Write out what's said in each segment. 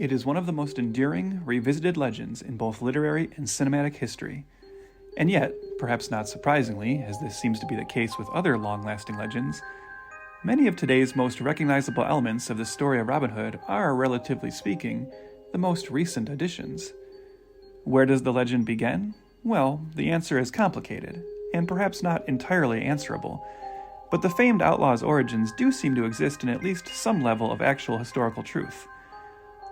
It is one of the most enduring, revisited legends in both literary and cinematic history. And yet, perhaps not surprisingly, as this seems to be the case with other long-lasting legends, many of today's most recognizable elements of the story of Robin Hood are, relatively speaking, the most recent additions. Where does the legend begin? Well, the answer is complicated, and perhaps not entirely answerable, but the famed outlaw's origins do seem to exist in at least some level of actual historical truth.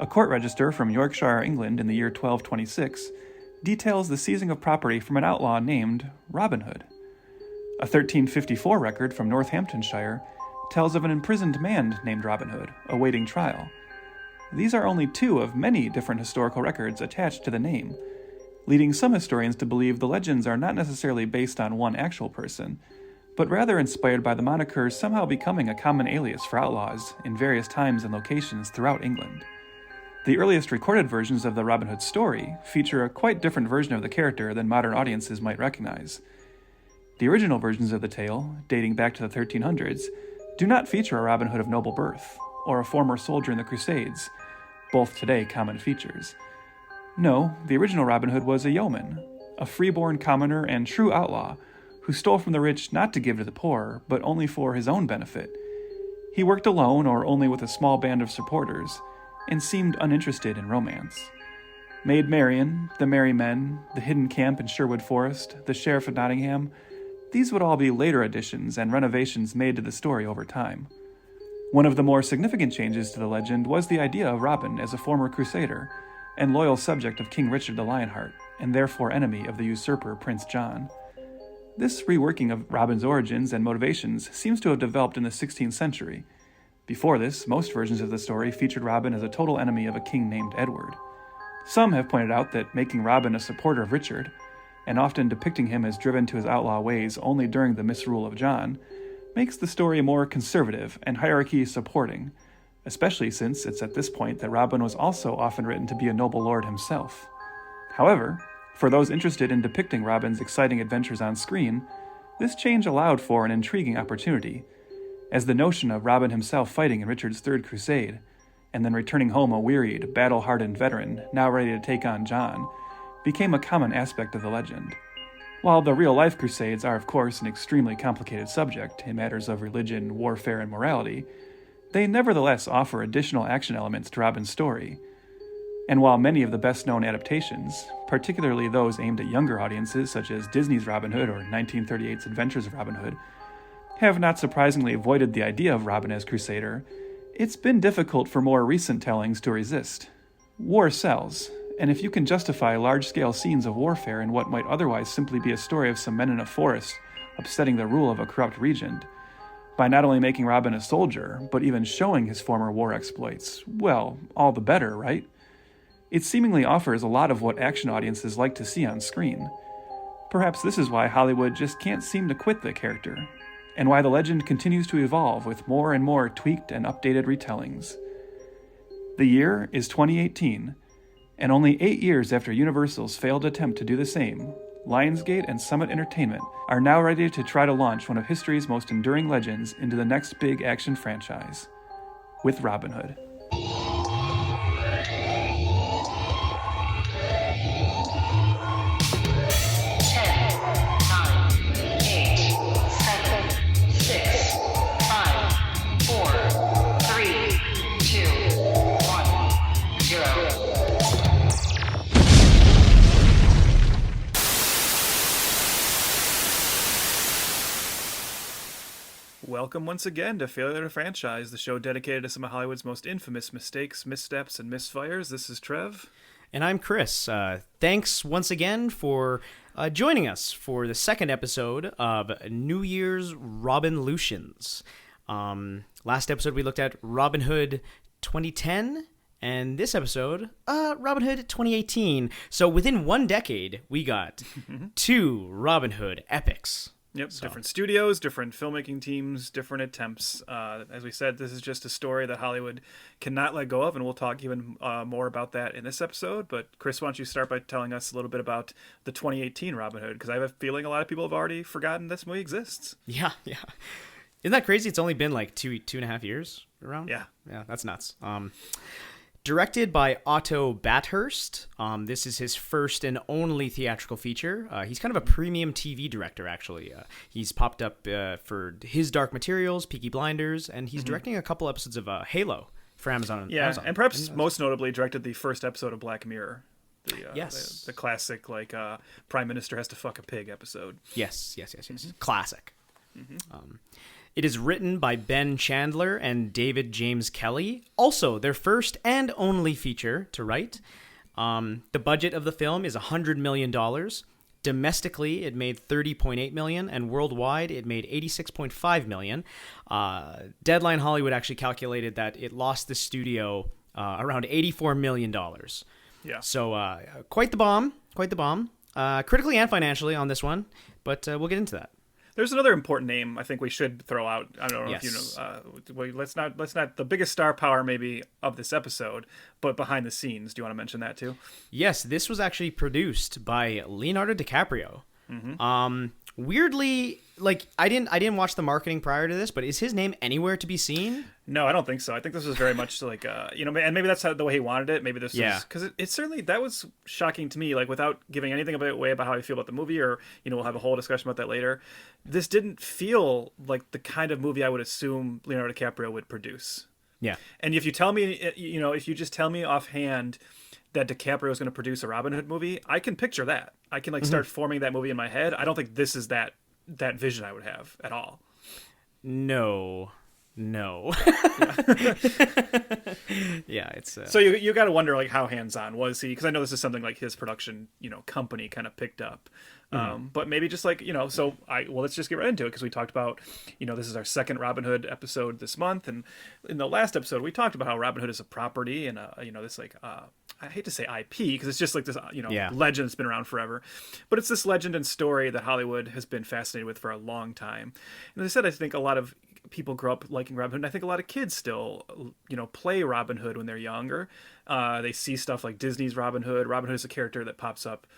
A court register from Yorkshire, England in the year 1226 details the seizing of property from an outlaw named Robin Hood. A 1354 record from Northamptonshire tells of an imprisoned man named Robin Hood, awaiting trial. These are only two of many different historical records attached to the name, leading some historians to believe the legends are not necessarily based on one actual person, but rather inspired by the moniker somehow becoming a common alias for outlaws in various times and locations throughout England. The earliest recorded versions of the Robin Hood story feature a quite different version of the character than modern audiences might recognize. The original versions of the tale, dating back to the 1300s, do not feature a Robin Hood of noble birth, or a former soldier in the Crusades, both today common features. No, the original Robin Hood was a yeoman, a freeborn commoner and true outlaw, who stole from the rich not to give to the poor, but only for his own benefit. He worked alone or only with a small band of supporters, and seemed uninterested in romance. Maid Marian, the Merry Men, the Hidden Camp in Sherwood Forest, the Sheriff of Nottingham, these would all be later additions and renovations made to the story over time. One of the more significant changes to the legend was the idea of Robin as a former crusader, and loyal subject of King Richard the Lionheart, and therefore enemy of the usurper Prince John. This reworking of Robin's origins and motivations seems to have developed in the 16th century. Before this, most versions of the story featured Robin as a total enemy of a king named Edward. Some have pointed out that making Robin a supporter of Richard, and often depicting him as driven to his outlaw ways only during the misrule of John, makes the story more conservative and hierarchy supporting, especially since it's at this point that Robin was also often written to be a noble lord himself. However, for those interested in depicting Robin's exciting adventures on screen, this change allowed for an intriguing opportunity, as the notion of Robin himself fighting in Richard's Third Crusade, and then returning home a wearied, battle-hardened veteran now ready to take on John, became a common aspect of the legend. While the real-life Crusades are of course an extremely complicated subject in matters of religion, warfare, and morality, they nevertheless offer additional action elements to Robin's story. And while many of the best-known adaptations, particularly those aimed at younger audiences such as Disney's Robin Hood or 1938's Adventures of Robin Hood, have not surprisingly avoided the idea of Robin as crusader, it's been difficult for more recent tellings to resist. War sells, and if you can justify large-scale scenes of warfare in what might otherwise simply be a story of some men in a forest upsetting the rule of a corrupt regent, by not only making Robin a soldier, but even showing his former war exploits, well, all the better, right? It seemingly offers a lot of what action audiences like to see on screen. Perhaps this is why Hollywood just can't seem to quit the character, and why the legend continues to evolve with more and more tweaked and updated retellings. The year is 2018, and only 8 years after Universal's failed attempt to do the same, Lionsgate and Summit Entertainment are now ready to try to launch one of history's most enduring legends into the next big action franchise, with Robin Hood. 10, Welcome once again to Failure to Franchise, the show dedicated to some of Hollywood's most infamous mistakes, missteps, and misfires. This is Trev. And I'm Chris. Thanks once again for joining us for the second episode of New Year's Robin-lutions. Last episode we looked at Robin Hood 2010, and this episode, Robin Hood 2018. So within one decade, we got two Robin Hood epics. Yep, so. Different studios, different filmmaking teams, different attempts. As we said, this is just a story that Hollywood cannot let go of, and we'll talk even more about that in this episode. But Chris, why don't you start by telling us a little bit about the 2018 Robin Hood, because I have a feeling a lot of people have already forgotten this movie exists. Yeah. Isn't that crazy? It's only been like two and a half years around? Yeah, that's nuts. directed by Otto Bathurst. This is his first and only theatrical feature. He's kind of a premium TV director, actually. He's popped up for His Dark Materials, Peaky Blinders, and he's directing a couple episodes of Halo for Amazon. Yeah, Amazon. and perhaps most notably directed the first episode of Black Mirror. Yes. The classic, Prime Minister has to fuck a pig episode. Yes. Classic. It is written by Ben Chandler and David James Kelly. Also, their first and only feature to write. The budget of the film is $100 million. Domestically, it made $30.8 million, and worldwide, it made $86.5 million. Deadline Hollywood actually calculated that it lost the studio around $84 million. Yeah. So quite the bomb. Critically and financially on this one, but we'll get into that. There's another important name I think we should throw out. I don't know if you know. Let's not the biggest star power maybe of this episode, but behind the scenes. Do you want to mention that too? Yes, this was actually produced by Leonardo DiCaprio. Weirdly, I didn't watch the marketing prior to this, but is his name anywhere to be seen? No, I don't think so. I think this was very much and maybe that's the way he wanted it. Maybe this was because it certainly, that was shocking to me. Without giving anything away about how I feel about the movie, or we'll have a whole discussion about that later. This didn't feel like the kind of movie I would assume Leonardo DiCaprio would produce. Yeah, and if you tell me, if you just tell me offhand that DiCaprio is going to produce a Robin Hood movie, I can picture that. I can start forming that movie in my head. I don't think this is that vision I would have at all. No. Yeah, it's so you got to wonder how hands-on was he, because I know this is something his production company kind of picked up. But maybe just so let's just get right into it, because we talked about this is our second Robin Hood episode this month, and in the last episode we talked about how Robin Hood is a property and this I hate to say IP, because it's just this legend that's been around forever, but it's this legend and story that Hollywood has been fascinated with for a long time. And as I said, I think a lot of people grow up liking Robin Hood, and I think a lot of kids still play Robin Hood when they're younger. They see stuff like Disney's Robin Hood. Robin Hood is a character that pops up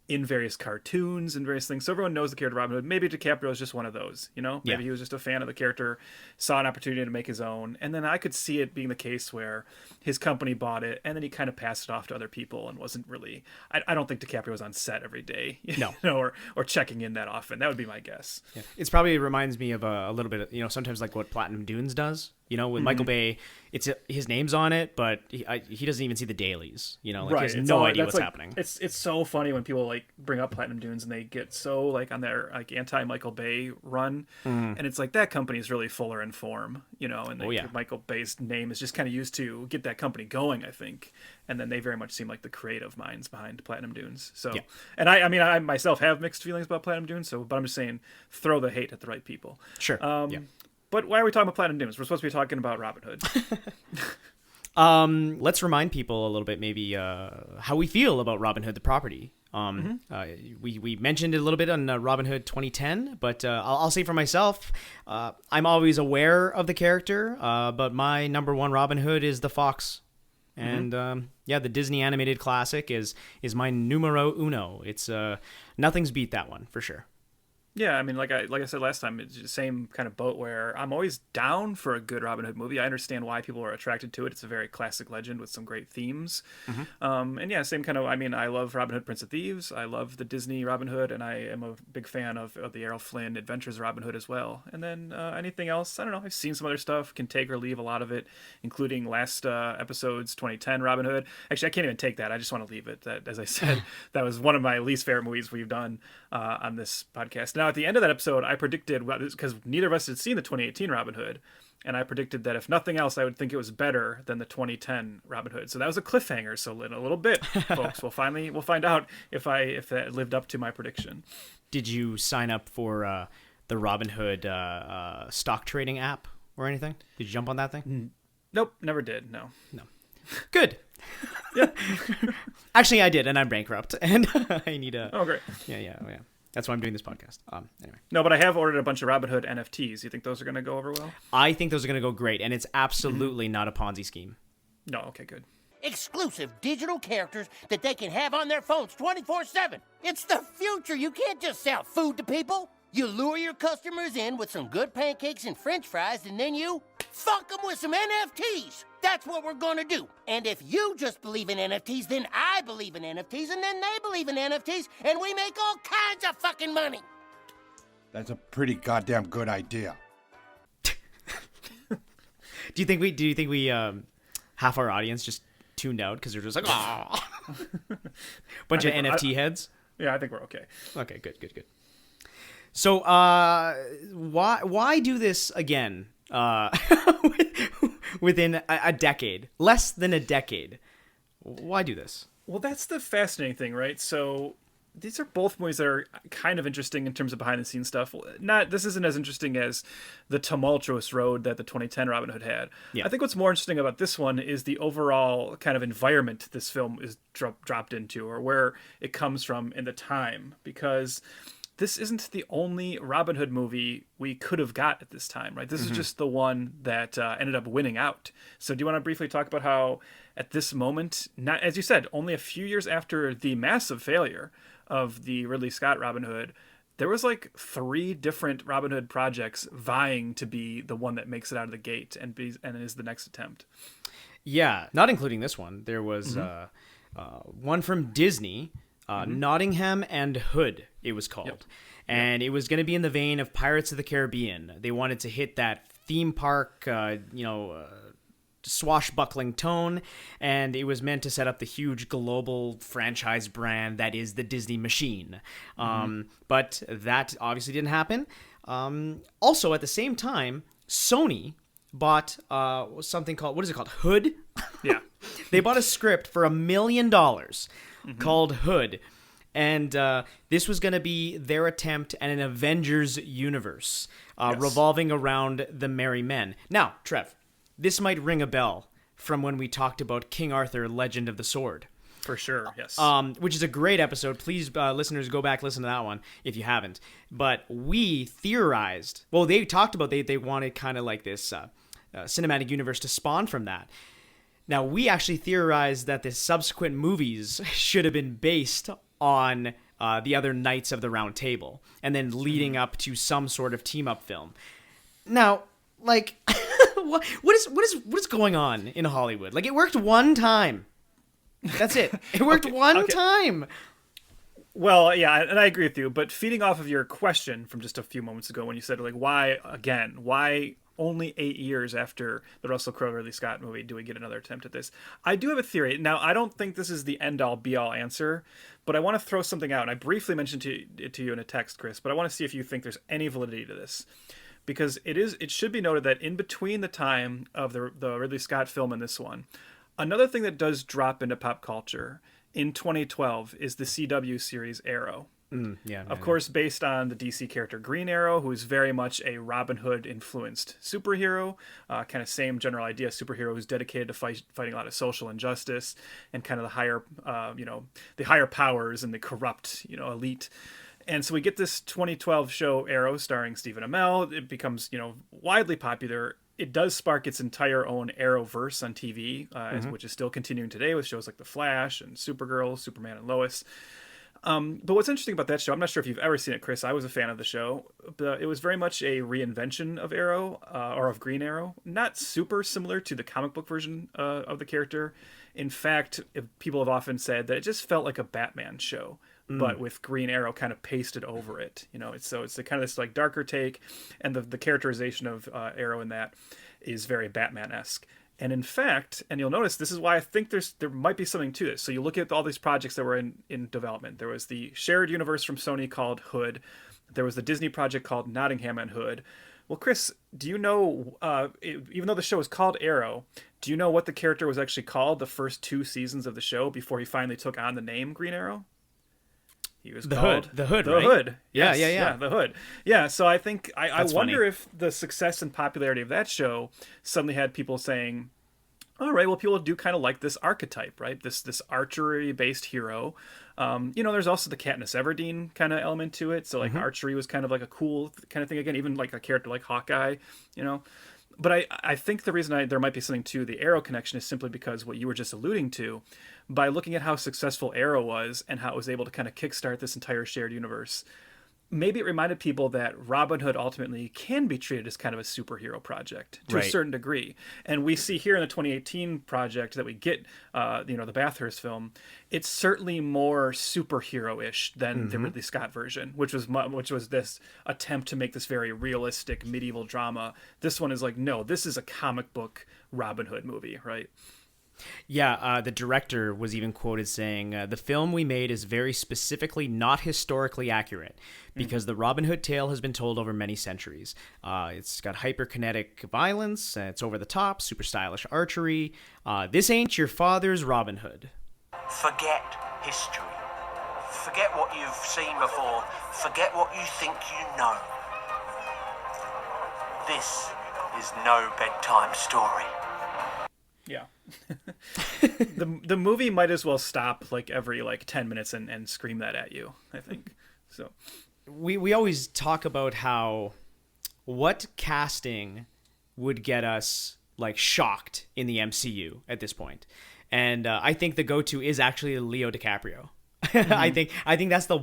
in various cartoons and various things, so everyone knows the character Robin Hood. Maybe DiCaprio is just one of those, maybe he was just a fan of the character, saw an opportunity to make his own, and then I could see it being the case where his company bought it and then he kind of passed it off to other people and wasn't really, I don't think DiCaprio was on set every day, or checking in that often. That would be my guess. It's probably reminds me of a little bit of, sometimes what Platinum Dunes does. With Michael Bay, it's his name's on it, but he doesn't even see the dailies. He has no idea what's happening. It's so funny when people bring up Platinum Dunes and they get so on their anti-Michael Bay run, and it's that company is really fuller in form, and Michael Bay's name is just kind of used to get that company going, I think, and then they very much seem like the creative minds behind Platinum Dunes. So, and I myself have mixed feelings about Platinum Dunes, but I'm just saying, throw the hate at the right people. Sure. But why are we talking about Platinum Dunes? We're supposed to be talking about Robin Hood. Let's remind people a little bit, maybe, how we feel about Robin Hood, the property. We mentioned it a little bit on Robin Hood 2010, but I'll say for myself, I'm always aware of the character, but my number one Robin Hood is the Foxx. And the Disney animated classic is my numero uno. It's nothing's beat that one for sure. Yeah, I mean, like I said last time, it's the same kind of boat where I'm always down for a good Robin Hood movie. I understand why people are attracted to it. It's a very classic legend with some great themes. Same kind of, I love Robin Hood, Prince of Thieves. I love the Disney Robin Hood, and I am a big fan of the Errol Flynn Adventures of Robin Hood as well. And then anything else, I don't know. I've seen some other stuff, can take or leave a lot of it, including last episode's 2010 Robin Hood. Actually, I can't even take that. I just want to leave it. That, as I said, that was one of my least favorite movies we've done on this podcast. Now, at the end of that episode, I predicted, because neither of us had seen the 2018 Robin Hood, and I predicted that if nothing else, I would think it was better than the 2010 Robin Hood. So that was a cliffhanger. So in a little bit, folks, we'll find out if that lived up to my prediction. Did you sign up for the Robin Hood stock trading app or anything? Did you jump on that thing? Nope, never did. No. Good. Yeah. Actually, I did, and I'm bankrupt, and I need a. Oh, great. Yeah. That's why I'm doing this podcast. Anyway. No, but I have ordered a bunch of Robin Hood NFTs. You think those are going to go over well? I think those are going to go great, and it's absolutely not a Ponzi scheme. No, okay, good. Exclusive digital characters that they can have on their phones 24/7. It's the future. You can't just sell food to people. You lure your customers in with some good pancakes and french fries, and then you fuck them with some NFTs. That's what we're gonna do. And if you just believe in NFTs, then I believe in NFTs, and then they believe in NFTs, and we make all kinds of fucking money. That's a pretty goddamn good idea. Do you think we half our audience just tuned out because they're just like, oh, bunch of NFT heads? Yeah, I think we're okay. Okay, good. So, why do this again? Within a decade, less than a decade. Why do this? Well, that's the fascinating thing, right? So these are both movies that are kind of interesting in terms of behind the scenes stuff. This isn't as interesting as the tumultuous road that the 2010 Robin Hood had. Yeah. I think what's more interesting about this one is the overall kind of environment this film is dropped into, or where it comes from in the time, because this isn't the only Robin Hood movie we could have got at this time, right? This is just the one that ended up winning out. So do you want to briefly talk about how at this moment, not, as you said, only a few years after the massive failure of the Ridley Scott Robin Hood, there was like 3 different Robin Hood projects vying to be the one that makes it out of the gate and is the next attempt. Yeah, not including this one. There was one from Disney, Nottingham and Hood, it was called. Yep. And it was going to be in the vein of Pirates of the Caribbean. They wanted to hit that theme park, swashbuckling tone, and it was meant to set up the huge global franchise brand that is the Disney machine. But that obviously didn't happen. Also, at the same time, Sony bought something called, what is it called? Hood? Yeah. They bought a script for $1 million called Hood. And this was going to be their attempt at an Avengers universe revolving around the Merry Men. Now, Trev, this might ring a bell from when we talked about King Arthur, Legend of the Sword. For sure, yes. Which is a great episode. Please, listeners, go back, listen to that one if you haven't. But we theorized, well, they talked about they wanted kind of like this cinematic universe to spawn from that. Now, we actually theorized that the subsequent movies should have been based on the other Knights of the Round Table, and then leading up to some sort of team-up film. Now, like, what is going on in Hollywood? Like, it worked one time. That's it. It worked one time. Well, yeah, and I agree with you, but feeding off of your question from just a few moments ago when you said, like, why again? Why only 8 years after the Russell Crowe Ridley Scott movie do we get another attempt at this? I do have a theory. Now, I don't think this is the end-all, be-all answer, but I want to throw something out. And I briefly mentioned it to you in a text, Chris, but I want to see if you think there's any validity to this. Because it should be noted that in between the time of the Ridley Scott film and this one, another thing that does drop into pop culture in 2012 is the CW series Arrow. Of course, based on the DC character Green Arrow, who is very much a Robin Hood influenced superhero, kind of same general idea, superhero who's dedicated to fighting a lot of social injustice and kind of the higher powers and the corrupt, elite. And so we get this 2012 show Arrow starring Stephen Amell. It becomes, widely popular. It does spark its entire own Arrowverse on TV, which is still continuing today with shows like The Flash and Supergirl, Superman and Lois. But what's interesting about that show, I'm not sure if you've ever seen it, Chris. I was a fan of the show. But it was very much a reinvention of Arrow, or of Green Arrow. Not super similar to the comic book version of the character. In fact, people have often said that it just felt like a Batman show, but with Green Arrow kind of pasted over it. It's the kind of this like darker take, and the characterization of Arrow in that is very Batman-esque. And in fact, and you'll notice, this is why I think there might be something to this. So you look at all these projects that were in development. There was the shared universe from Sony called Hood. There was the Disney project called Nottingham and Hood. Well, Chris, do you know, even though the show is called Arrow, do you know what the character was actually called the first 2 seasons of the show before he finally took on the name Green Arrow? He was called The Hood, The right? Hood. Yeah, Yes, yeah. The Hood. Yeah, so I think, I wonder funny. if the success and popularity of that show suddenly had people saying, all right, well, people do kind of like this archetype, right? This archery-based hero. There's also the Katniss Everdeen kind of element to it. So, like, archery was kind of like a cool kind of thing. Again, even like a character like Hawkeye, But I think the reason there might be something to the Arrow connection is simply because what you were just alluding to, by looking at how successful Arrow was and how it was able to kind of kickstart this entire shared universe, maybe it reminded people that Robin Hood ultimately can be treated as kind of a superhero project to a certain degree. And we see here in the 2018 project that we get, the Bathurst film, it's certainly more superhero-ish than the Ridley Scott version, which was this attempt to make this very realistic medieval drama. This one is like, no, this is a comic book Robin Hood movie, right? Yeah, the director was even quoted saying, the film we made is very specifically not historically accurate because the Robin Hood tale has been told over many centuries. It's got hyperkinetic violence, it's over the top, super stylish archery. This ain't your father's Robin Hood. Forget history. Forget what you've seen before. Forget what you think you know. This is no bedtime story. Yeah. the movie might as well stop like every 10 minutes and scream that at you, I think. So we always talk about how what casting would get us like shocked in the MCU at this point. And I think the go-to is actually Leo DiCaprio. I think that's the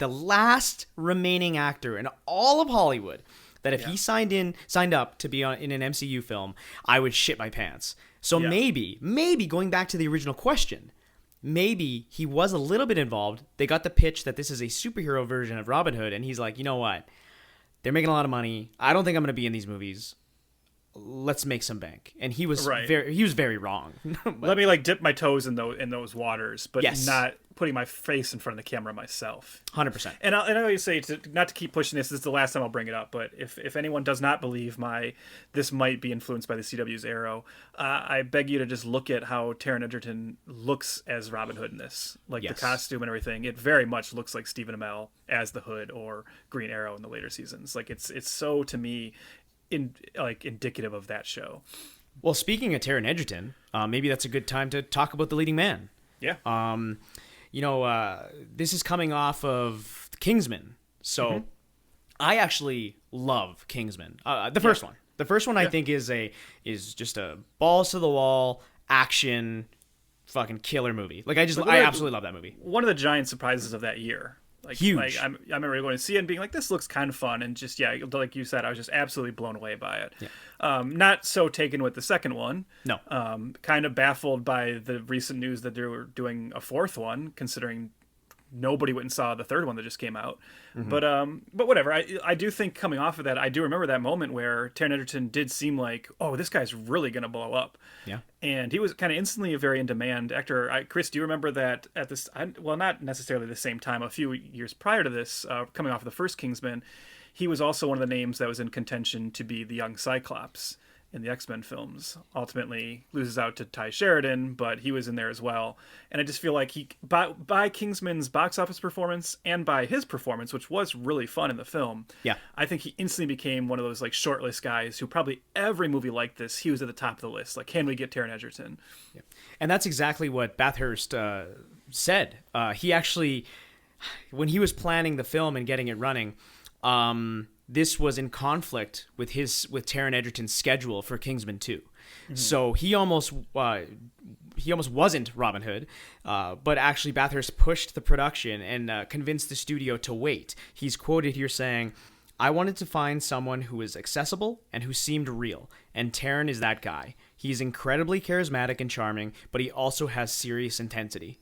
last remaining actor in all of Hollywood that if he signed up to be in an MCU film, I would shit my pants. So maybe going back to the original question, maybe he was a little bit involved. They got the pitch that this is a superhero version of Robin Hood, and he's like, you know what? They're making a lot of money. I don't think I'm going to be in these movies. Let's make some bank. And he was very wrong. Let me dip my toes in those waters, but yes, not putting my face in front of the camera myself. 100%. And I always say not to keep pushing this. This is the last time I'll bring it up. But if anyone does not believe this might be influenced by the CW's Arrow, I beg you to just look at how Taron Egerton looks as Robin Hood in this, the costume and everything. It very much looks like Stephen Amell as the Hood or Green Arrow in the later seasons. It's so, to me, indicative of that show. Well, speaking of Taron Egerton, maybe that's a good time to talk about The Leading Man. Yeah. This is coming off of Kingsman, so I actually love Kingsman. The first one. The first one I think is just a balls to the wall action fucking killer movie. I absolutely love that movie. One of the giant surprises of that year. Huge. I remember going to see it and being like, this looks kind of fun. And just, like you said, I was just absolutely blown away by it. Yeah. Not so taken with the second one. No. Kind of baffled by the recent news that they were doing a fourth one, considering nobody went and saw the third one that just came out. But whatever. I do think coming off of that, I do remember that moment where Taron Egerton did seem like, oh, this guy's really going to blow up. Yeah. And he was kind of instantly a very in-demand actor. Chris, do you remember that at this, not necessarily the same time, a few years prior to this, coming off of the first Kingsman, he was also one of the names that was in contention to be the young Cyclops in the X-Men films. Ultimately loses out to Ty Sheridan, but he was in there as well. And I just feel like he, by Kingsman's box office performance and by his performance, which was really fun in the film, I think he instantly became one of those shortlist guys who probably every movie like this, he was at the top of the list. Can we get Taron Egerton? Yeah. And that's exactly what Bathurst said. He actually, when he was planning the film and getting it running, this was in conflict with Taron Egerton's schedule for Kingsman 2. So he almost wasn't Robin Hood, but actually Bathurst pushed the production and convinced the studio to wait. He's quoted here saying, "I wanted to find someone who was accessible and who seemed real, and Taron is that guy. He's incredibly charismatic and charming, but he also has serious intensity."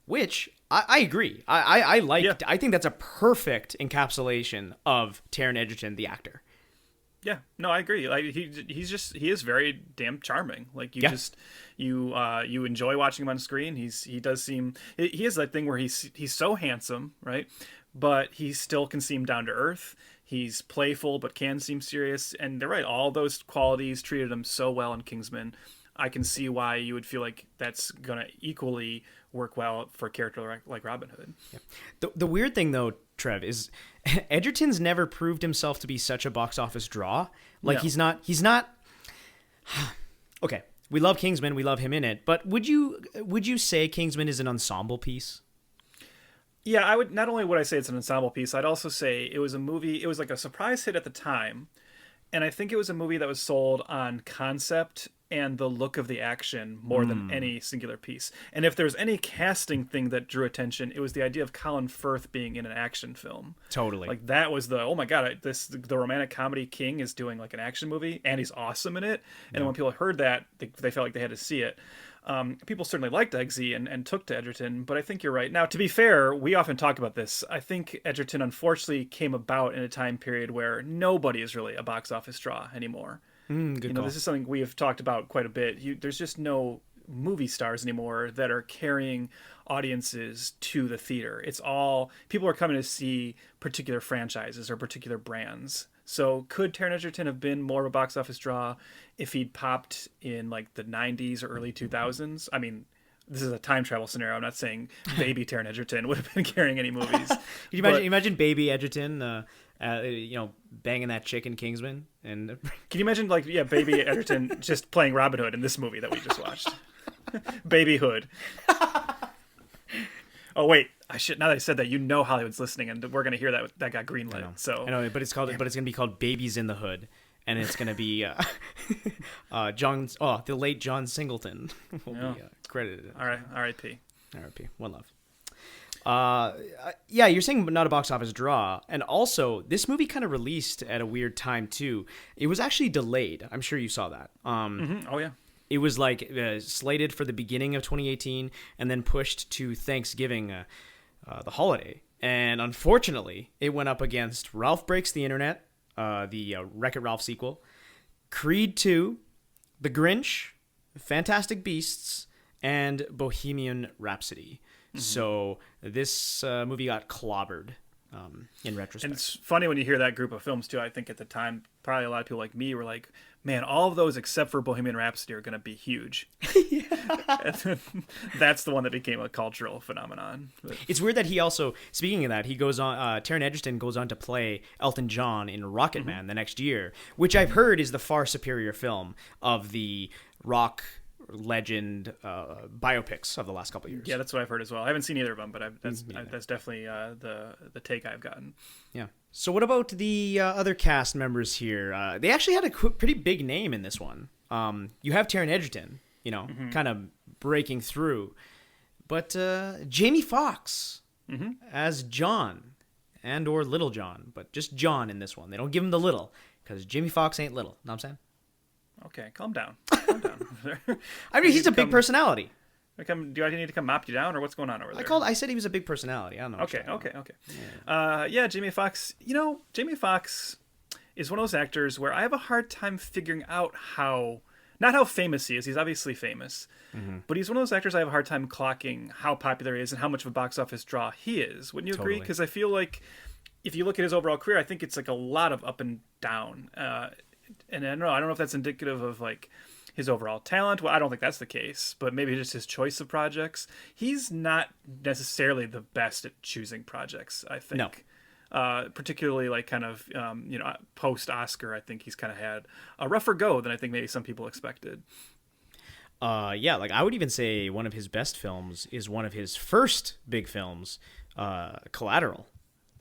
Which I agree. I like. Yeah. I think that's a perfect encapsulation of Taron Egerton, the actor. Yeah, no, I agree. He is very damn charming. You enjoy watching him on screen. He has that thing where he's so handsome, right? But he still can seem down to earth. He's playful, but can seem serious. And they're right. All those qualities treated him so well in Kingsman. I can see why you would feel like that's going to equally work well for a character like Robin Hood. Yeah. The weird thing, though, Trev, is Egerton's never proved himself to be such a box office draw. He's not. Okay, we love Kingsman. We love him in it. But would you say Kingsman is an ensemble piece? Yeah, I would. Not only would I say it's an ensemble piece, I'd also say it was a movie. It was like a surprise hit at the time. And I think it was a movie that was sold on concept and the look of the action more than any singular piece. And if there's any casting thing that drew attention, it was the idea of Colin Firth being in an action film. Totally. Like that was oh my God, the romantic comedy king is doing like an action movie and he's awesome in it. And when people heard that, they felt like they had to see it. People certainly liked Eggsy and took to Edgerton, but I think you're right. Now, to be fair, we often talk about this. I think Edgerton unfortunately came about in a time period where nobody is really a box office draw anymore. Good call. This is something we have talked about quite a bit. There's just no movie stars anymore that are carrying audiences to the theater. It's all people are coming to see particular franchises or particular brands. So could Taron Egerton have been more of a box office draw if he'd popped in like the 90s or early 2000s? I mean, this is a time travel scenario. I'm not saying baby Taron Egerton would have been carrying any movies. Could you imagine baby Egerton, banging that chick in Kingsman? And can you imagine baby Egerton just playing Robin Hood in this movie that we just watched? Baby Hood. Oh wait, now that I said that, Hollywood's listening, and we're gonna hear that got greenlit. So I know, but it's gonna be called Babies in the Hood, and it's gonna be the late John Singleton will be credited. All right, R.I.P. R.I.P. One love. You're saying not a box office draw, and also this movie kind of released at a weird time too. It was actually delayed. I'm sure you saw that. Oh yeah. It was slated for the beginning of 2018 and then pushed to Thanksgiving, the holiday. And unfortunately, it went up against Ralph Breaks the Internet, the Wreck-It Ralph sequel, Creed 2, The Grinch, Fantastic Beasts, and Bohemian Rhapsody. Mm-hmm. So this movie got clobbered in retrospect. And it's funny when you hear that group of films too. I think at the time, probably a lot of people like me were like, man, all of those except for Bohemian Rhapsody are going to be huge. That's the one that became a cultural phenomenon. But it's weird that he also, speaking of that, he goes on, Taron Egerton goes on to play Elton John in Rocket Man the next year, which I've heard is the far superior film of the rock legend biopics of the last couple of years. Yeah, that's what I've heard as well. I haven't seen either of them, but that's definitely the take I've gotten. Yeah. So what about the other cast members here? They actually had a pretty big name in this one. You have Taron Egerton, kind of breaking through, but Jamie Foxx as John and or Little John, but just John in this one. They don't give him the little because Jamie Foxx ain't little. Know what I'm saying? Okay, calm down. Calm down. I mean, he's a big personality. Do I need to come mop you down, or what's going on over there? I said he was a big personality. I don't know. Okay. Jamie Foxx. Jamie Foxx is one of those actors where I have a hard time figuring out not how famous he is. He's obviously famous, but he's one of those actors I have a hard time clocking how popular he is and how much of a box office draw he is. Wouldn't you agree? Because I feel like if you look at his overall career, I think it's like a lot of up and down. And I don't know if that's indicative of like his overall talent. Well, I don't think that's the case, but maybe just his choice of projects. He's not necessarily the best at choosing projects, I think. No. Particularly like kind of, post-Oscar, I think he's kind of had a rougher go than I think maybe some people expected. I would even say one of his best films is one of his first big films, Collateral.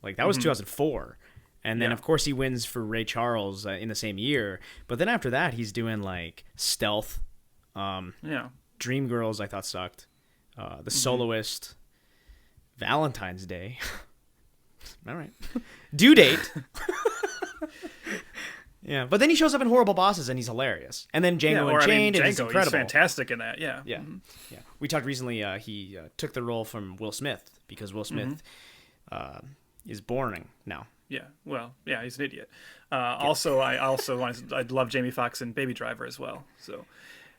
Like that was 2004. And then, of course, he wins for Ray Charles in the same year. But then after that, he's doing, like, Stealth. Dreamgirls, I thought, sucked. The Soloist. Valentine's Day. All right. Due Date. Yeah. But then he shows up in Horrible Bosses, and he's hilarious. And then Django Unchained, and he's incredible. He's fantastic in that, yeah. Yeah. Yeah. We talked recently, he took the role from Will Smith, because Will Smith is boring now. Yeah, well, yeah, he's an idiot. I love Jamie Foxx in Baby Driver as well. So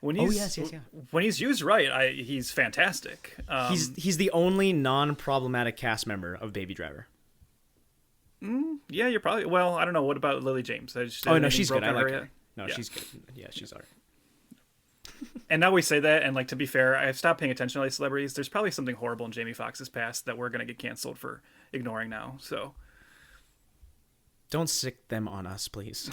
when he's used right, he's fantastic. He's the only non-problematic cast member of Baby Driver. Yeah, you're probably. Well, I don't know. What about Lily James? No, she's good. I like her. No, she's good. Yeah, she's alright. And now we say that, and like to be fair, I've stopped paying attention to all these celebrities. There's probably something horrible in Jamie Foxx's past that we're gonna get canceled for ignoring now. So. Don't sick them on us, please.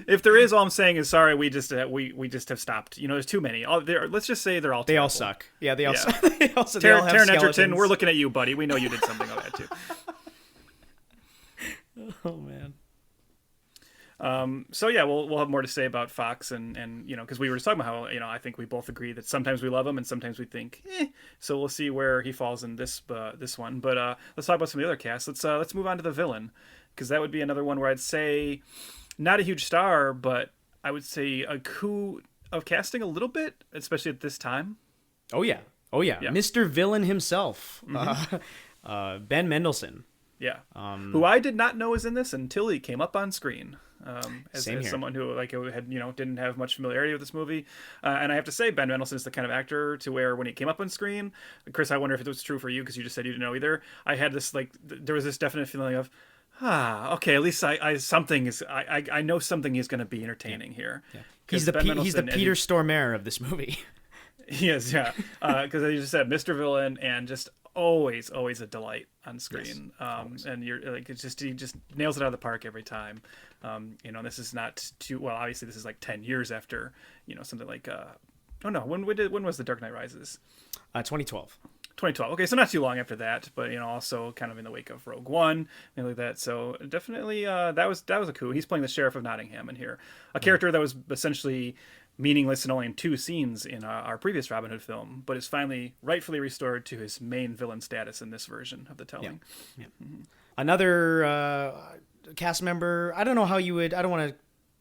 If there is, all I'm saying is sorry. We just have stopped. There's too many. Let's just say they're all. They terrible. all suck. Yeah, they all suck. Taron Egerton, we're looking at you, buddy. We know you did something like that too. Oh man. So yeah, we'll have more to say about Foxx and because we were just talking about how I think we both agree that sometimes we love him and sometimes we think So we'll see where he falls in this one. But let's talk about some of the other casts. Let's move on to the villain, because that would be another one where I'd say not a huge star, but I would say a coup of casting a little bit, especially at this time. Oh yeah. Mr. Villain himself, Ben Mendelsohn. Yeah, who I did not know was in this until he came up on screen. As someone who had didn't have much familiarity with this movie, and I have to say Ben Mendelsohn is the kind of actor to where when he came up on screen, Chris, I wonder if it was true for you because you just said you didn't know either. I had this there was this definite feeling of okay, at least I know something is going to be entertaining here. Yeah. He's the Peter Stormare of this movie. He is, yeah, because as you just said, Mr. Villain, and just always a delight on screen. Yes, and you're he just nails it out of the park every time. This is not too well. Obviously, this is 10 years after something like when was The Dark Knight Rises? 2012. 2012. Okay, so not too long after that, but also kind of in the wake of Rogue One and like that. So definitely that was a coup. He's playing the Sheriff of Nottingham in here, a character that was essentially meaningless and only in 2 scenes in our previous Robin Hood film, but is finally rightfully restored to his main villain status in this version of the telling. Yeah. Mm-hmm. Another cast member, I don't know how you would, I don't want to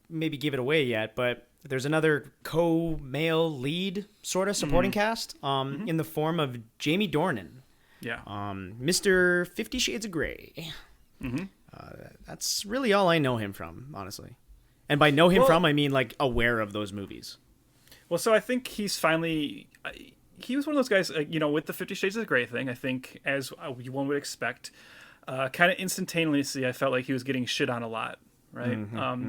maybe give it away yet, but there's another co-male lead sort of supporting cast in the form of Jamie Dornan. Yeah. Mr. 50 Shades of Grey. Mm-hmm. That's really all I know him from, honestly. And by know him from, I mean aware of those movies. Well, so I think he's finally... he was one of those guys, with the 50 Shades of Grey thing, I think, as one would expect, kind of instantaneously, I felt like he was getting shit on a lot, right?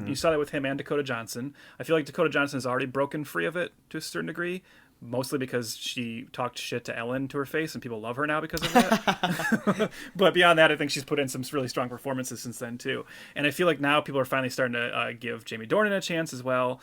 You saw that with him and Dakota Johnson. I feel like Dakota Johnson has already broken free of it to a certain degree, mostly because she talked shit to Ellen to her face, and people love her now because of that. But beyond that, I think she's put in some really strong performances since then, too. And I feel like now people are finally starting to give Jamie Dornan a chance as well.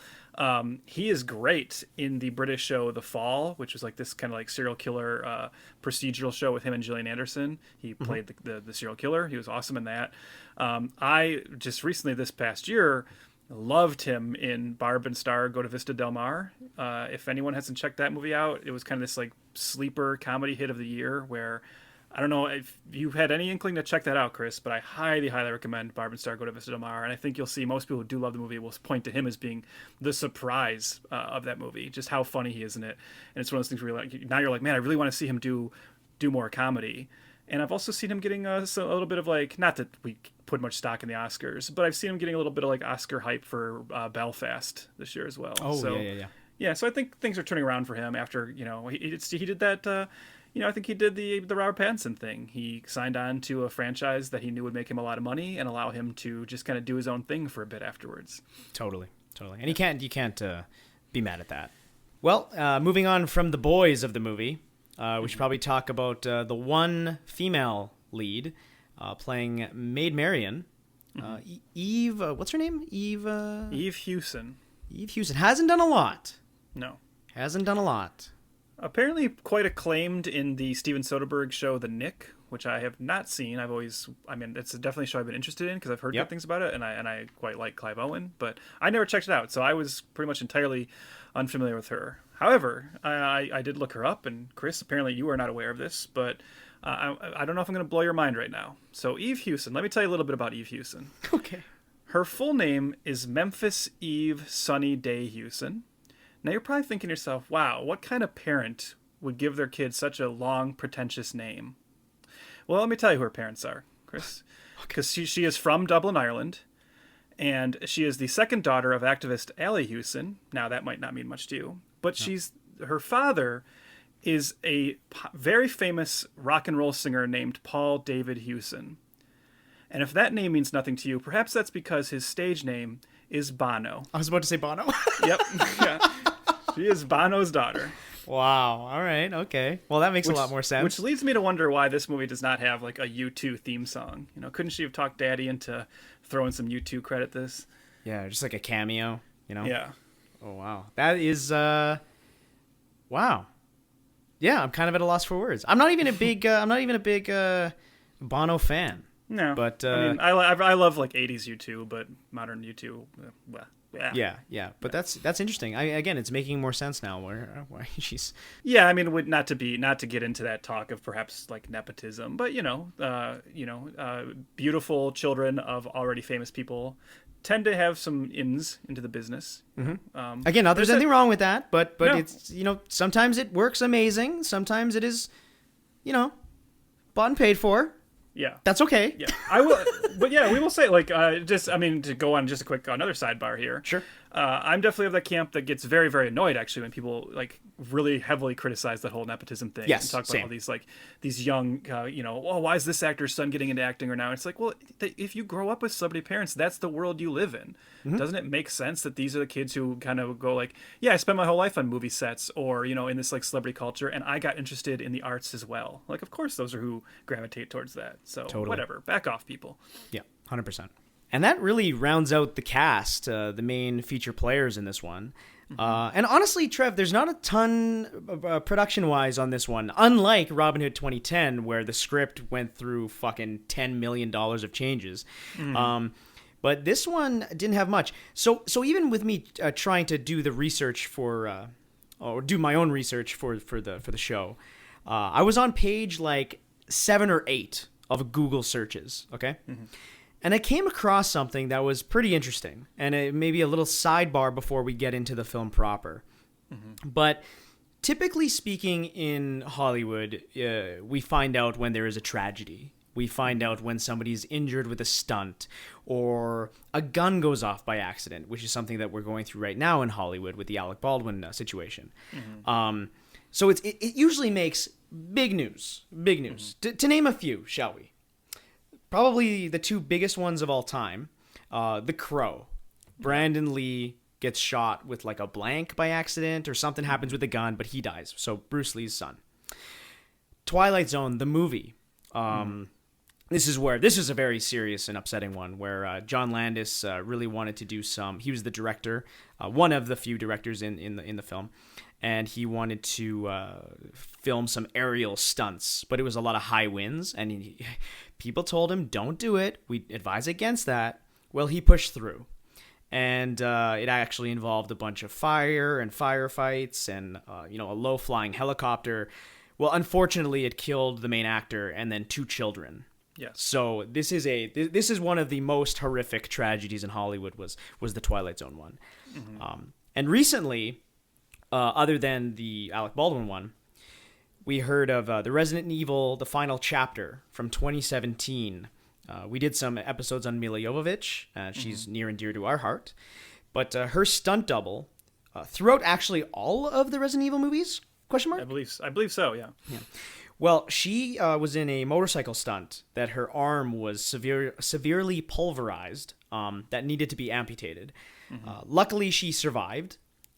He is great in the British show The Fall, which was this kind of serial killer procedural show with him and Gillian Anderson. He played the serial killer. He was awesome in that. I just recently, this past year, loved him in Barb and Star Go to Vista Del Mar. If anyone hasn't checked that movie out, it was kind of this sleeper comedy hit of the year where, I don't know if you've had any inkling to check that out, Chris, but I highly recommend Barb and Star Go to Vista Del Mar. And I think you'll see most people who do love the movie will point to him as being the surprise of that movie, just how funny he is in it. And it's one of those things where now you're like, man, I really want to see him do more comedy. And I've also seen him getting a little bit of not that we put much stock in the Oscars, but I've seen him getting a little bit of Oscar hype for Belfast this year as well. Oh, so, yeah. Yeah, so I think things are turning around for him after, he did that, I think he did the Robert Pattinson thing. He signed on to a franchise that he knew would make him a lot of money and allow him to just kind of do his own thing for a bit afterwards. Totally. And you can't be mad at that. Well, moving on from the boys of the movie, we should probably talk about the one female lead playing Maid Marian, Eve. What's her name? Eve Hewson. Eve Hewson hasn't done a lot. No, hasn't done a lot. Apparently, quite acclaimed in the Steven Soderbergh show The Nick, which I have not seen. It's definitely a show I've been interested in because I've heard good things about it, and I quite like Clive Owen, but I never checked it out, so I was pretty much entirely unfamiliar with her. However, I did look her up, and Chris, apparently you are not aware of this, but I don't know if I'm going to blow your mind right now. So Eve Hewson, let me tell you a little bit about Eve Hewson. Okay. Her full name is Memphis Eve Sunny Day Hewson. Now you're probably thinking to yourself, wow, what kind of parent would give their kid such a long, pretentious name? Well, let me tell you who her parents are, Chris. Because she is from Dublin, Ireland, and she is the second daughter of activist Allie Hewson. Now, that might not mean much to you, but her father is a very famous rock and roll singer named Paul David Hewson. And if that name means nothing to you, perhaps that's because his stage name is Bono. I was about to say Bono. Yep. Yeah. She is Bono's daughter. Wow. All right. Okay. Well, that makes a lot more sense. Which leads me to wonder why this movie does not have a U2 theme song. Couldn't she have talked Daddy into throwing some U2 credit this? Yeah, just a cameo, Yeah. Oh, wow. That is, wow. Yeah, I'm kind of at a loss for words. I'm not even a big Bono fan. No, But I mean, I love like 80s U2, but modern U2, well, yeah. Yeah. But that's interesting. Again, it's making more sense now. Where she's Yeah, I mean, not to get into that talk of perhaps like nepotism, but beautiful children of already famous people tend to have some ins into the business. again, not there's anything wrong with that, but No. it's sometimes it works amazing. Sometimes it is, bought and paid for. Yeah. That's okay. Yeah, I will, but yeah, we will say to go on just a quick another sidebar here. Sure. I'm definitely of that camp that gets very, very annoyed actually when people like really heavily criticize that whole nepotism thing. Yes, and talk same. about all these young, why is this actor's son getting into acting or now? It's like, well, if you grow up with celebrity parents, that's the world you live in. Mm-hmm. Doesn't it make sense that these are the kids who kind of go like, yeah, I spent my whole life on movie sets or in this like celebrity culture, and I got interested in the arts as well. Like, of course, those are who gravitate towards that. So whatever, back off, people. Yeah, 100%. And that really rounds out the cast, the main feature players in this one. And honestly, Trev, there's not a ton production-wise on this one, unlike Robin Hood 2010, where the script went through fucking $10 million of changes. But this one didn't have much. So even with me trying to do the research or do my own research for the show, I was on page like 7 or 8 of Google searches, okay? And I came across something that was pretty interesting, and it may be a little sidebar before we get into the film proper. But typically speaking in Hollywood, we find out when there is a tragedy. We find out when somebody's injured with a stunt, or a gun goes off by accident, which is something that we're going through right now in Hollywood with the Alec Baldwin situation. So it usually makes big news. To name a few, shall we? Probably the two biggest ones of all time, the Crowe. Brandon Lee gets shot with like a blank by accident or something happens with the gun, but he dies. So Bruce Lee's son. Twilight Zone, the movie. This is a very serious and upsetting one where John Landis really wanted to do he was the director, one of the few directors in the film. And he wanted to film some aerial stunts, but it was a lot of high winds, and people told him, don't do it. We advise against that. Well, he pushed through, and it actually involved a bunch of fire and firefights and, a low-flying helicopter. Well, unfortunately, it killed the main actor and then 2 children. Yes. So this is one of the most horrific tragedies in Hollywood was the Twilight Zone one. And recently, other than the Alec Baldwin one, we heard of the Resident Evil, the final chapter from 2017. We did some episodes on Mila Jovovich. She's near and dear to our heart. But her stunt double, throughout actually all of the Resident Evil movies, question mark? I believe so, yeah. Well, she was in a motorcycle stunt that her arm was severely pulverized that needed to be amputated. Luckily, she surved.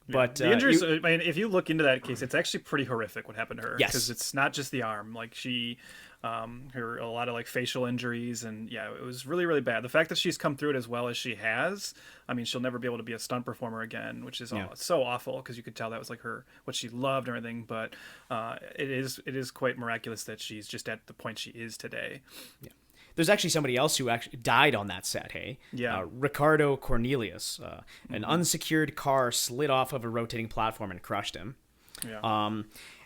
But the injuries, I mean, if you look into that case, it's actually pretty horrific what happened to her. Yes. Because it's not just the arm. Like, she, her, a lot of, like, facial injuries, and, yeah, it was really, really bad. The fact that she's come through it as well as she has, I mean, she'll never be able to be a stunt performer again, which is so awful, because you could tell that was, like, what she loved and everything, but it is quite miraculous that she's just at the point she is today. Yeah. There's actually somebody else who actually died on that set, hey? Yeah. Ricardo Cornelius. An unsecured car slid off of a rotating platform and crushed him. Yeah.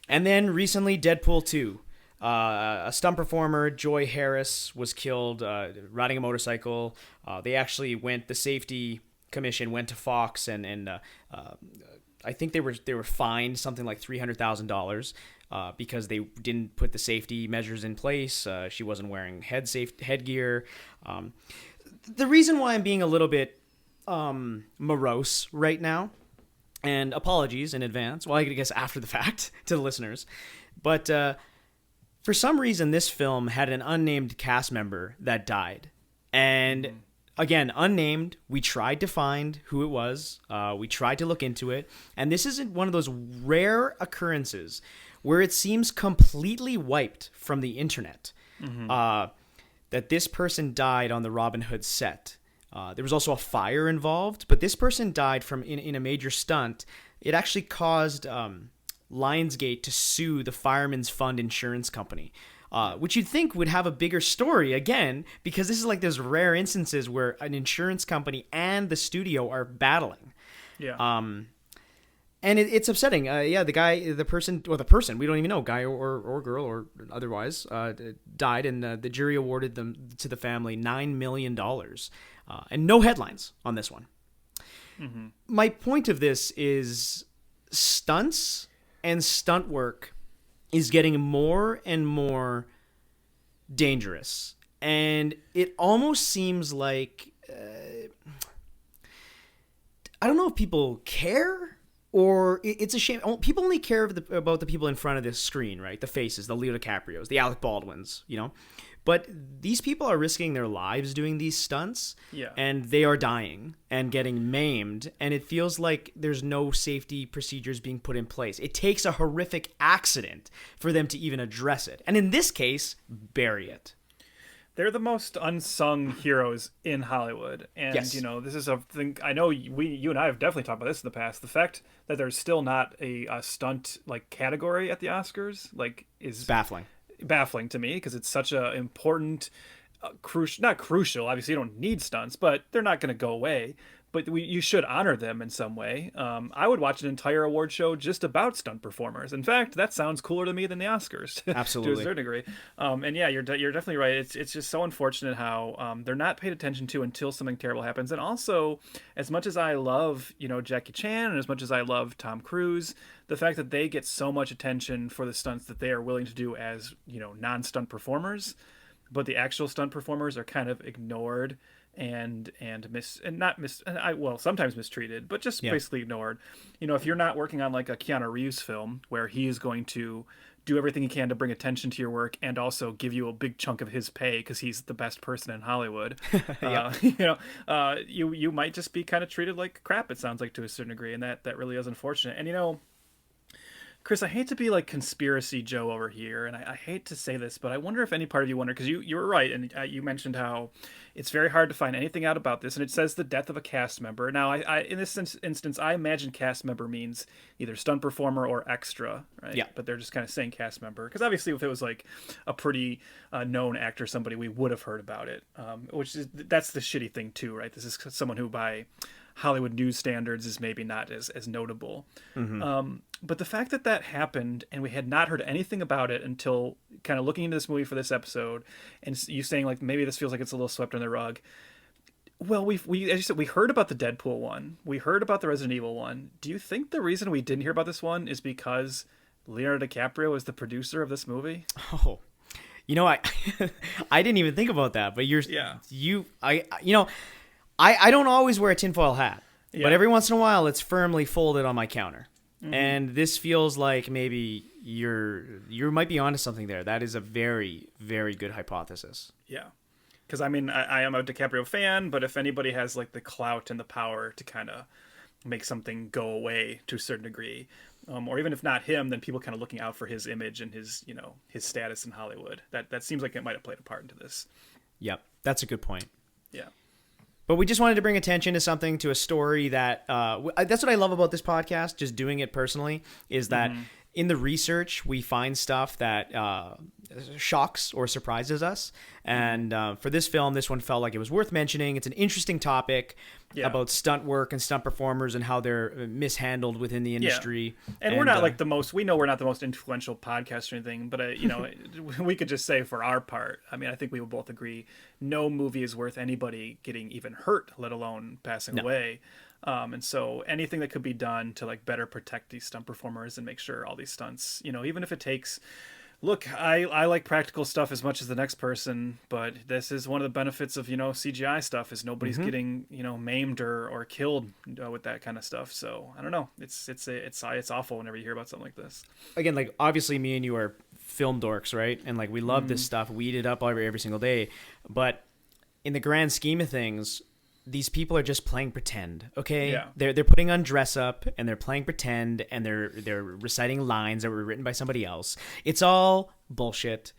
And then recently, Deadpool 2. A stunt performer, Joy Harris, was killed riding a motorcycle. The safety commission went to Foxx and I think they were fined something like $300,000 because they didn't put the safety measures in place. She wasn't wearing headgear. The reason why I'm being a little bit morose right now, and apologies in advance, well, I guess after the fact to the listeners, but for some reason this film had an unnamed cast member that died. And again, unnamed, we tried to find who it was. We tried to look into it. And this isn't one of those rare occurrences where it seems completely wiped from the internet. That this person died on the Robin Hood set. There was also a fire involved, but this person died in a major stunt. It actually caused Lionsgate to sue the Fireman's Fund insurance company. which you'd think would have a bigger story again, because this is like those rare instances where an insurance company and the studio are battling. Yeah. And it's upsetting. The person, we don't even know, guy or girl or otherwise, died, and the jury awarded them to the family $9 million. And no headlines on this one. Mm-hmm. My point of this is stunts and stunt work is getting more and more dangerous. And it almost seems like, I don't know if people care. Or it's a shame. People only care about the people in front of the screen, right? The faces, the Leo DiCaprios, the Alec Baldwins, you know? But these people are risking their lives doing these stunts. Yeah. And they are dying and getting maimed. And it feels like there's no safety procedures being put in place. It takes a horrific accident for them to even address it. And in this case, bury it. They're the most unsung heroes in Hollywood. And, yes. you know, this is a thing. I know you and I have definitely talked about this in the past. The fact that there's still not a stunt like category at the Oscars is baffling to me, because it's such a important, not crucial. Obviously, you don't need stunts, but they're not going to go away. But you should honor them in some way. I would watch an entire award show just about stunt performers. In fact, that sounds cooler to me than the Oscars. Absolutely. To a certain degree. And yeah, you're definitely right. It's just so unfortunate how they're not paid attention to until something terrible happens. And also, as much as I love, Jackie Chan, and as much as I love Tom Cruise, the fact that they get so much attention for the stunts that they are willing to do as, non-stunt performers, but the actual stunt performers are kind of ignored and sometimes mistreated, but just basically ignored. If you're not working on like a Keanu Reeves film where he is going to do everything he can to bring attention to your work and also give you a big chunk of his pay because he's the best person in Hollywood, you might just be kind of treated like crap, it sounds like, to a certain degree, and that really is unfortunate. And Chris, I hate to be like conspiracy Joe over here, and I hate to say this, but I wonder if any part of you wonder, because you were right, and you mentioned how it's very hard to find anything out about this, and it says the death of a cast member. Now, I in this instance, I imagine cast member means either stunt performer or extra, right? Yeah. But they're just kind of saying cast member, because obviously if it was like a pretty known actor, somebody, we would have heard about it, that's the shitty thing too, right? This is someone who by Hollywood news standards is maybe not as notable. Mm-hmm. But the fact that happened and we had not heard anything about it until kind of looking into this movie for this episode, and you saying like maybe this feels like it's a little swept under the rug. Well, we as you said, we heard about the Deadpool one, we heard about the Resident Evil one. Do you think the reason we didn't hear about this one is because Leonardo DiCaprio is the producer of this movie? Oh, I I didn't even think about that, but I don't always wear a tinfoil hat, but every once in a while it's firmly folded on my counter. Mm-hmm. And this feels like maybe you might be onto something there. That is a very, very good hypothesis. Yeah. Because, I mean, I am a DiCaprio fan, but if anybody has like the clout and the power to kind of make something go away to a certain degree, or even if not him, then people kind of looking out for his image and his, his status in Hollywood. That seems like it might have played a part into this. Yep. That's a good point. Yeah. But we just wanted to bring attention to a story that, that's what I love about this podcast, just doing it personally, is that in the research, we find stuff that shocks or surprises us. And for this film, this one felt like it was worth mentioning. It's an interesting topic about stunt work and stunt performers and how they're mishandled within the industry. Yeah. And we're not like we're not the most influential podcast or anything, but, we could just say for our part, I mean, I think we would both agree, no movie is worth anybody getting even hurt, let alone passing away. And so anything that could be done to like better protect these stunt performers and make sure all these stunts, even if it takes, look, I like practical stuff as much as the next person, but this is one of the benefits of, CGI stuff is nobody's getting, maimed or killed with that kind of stuff. So I don't know. It's awful whenever you hear about something like this. Again, like obviously me and you are film dorks, right? And like we love this stuff. We eat it up every single day. But in the grand scheme of things, these people are just playing pretend, okay? Yeah. They're putting on dress up and they're playing pretend and they're reciting lines that were written by somebody else. It's all bullshit,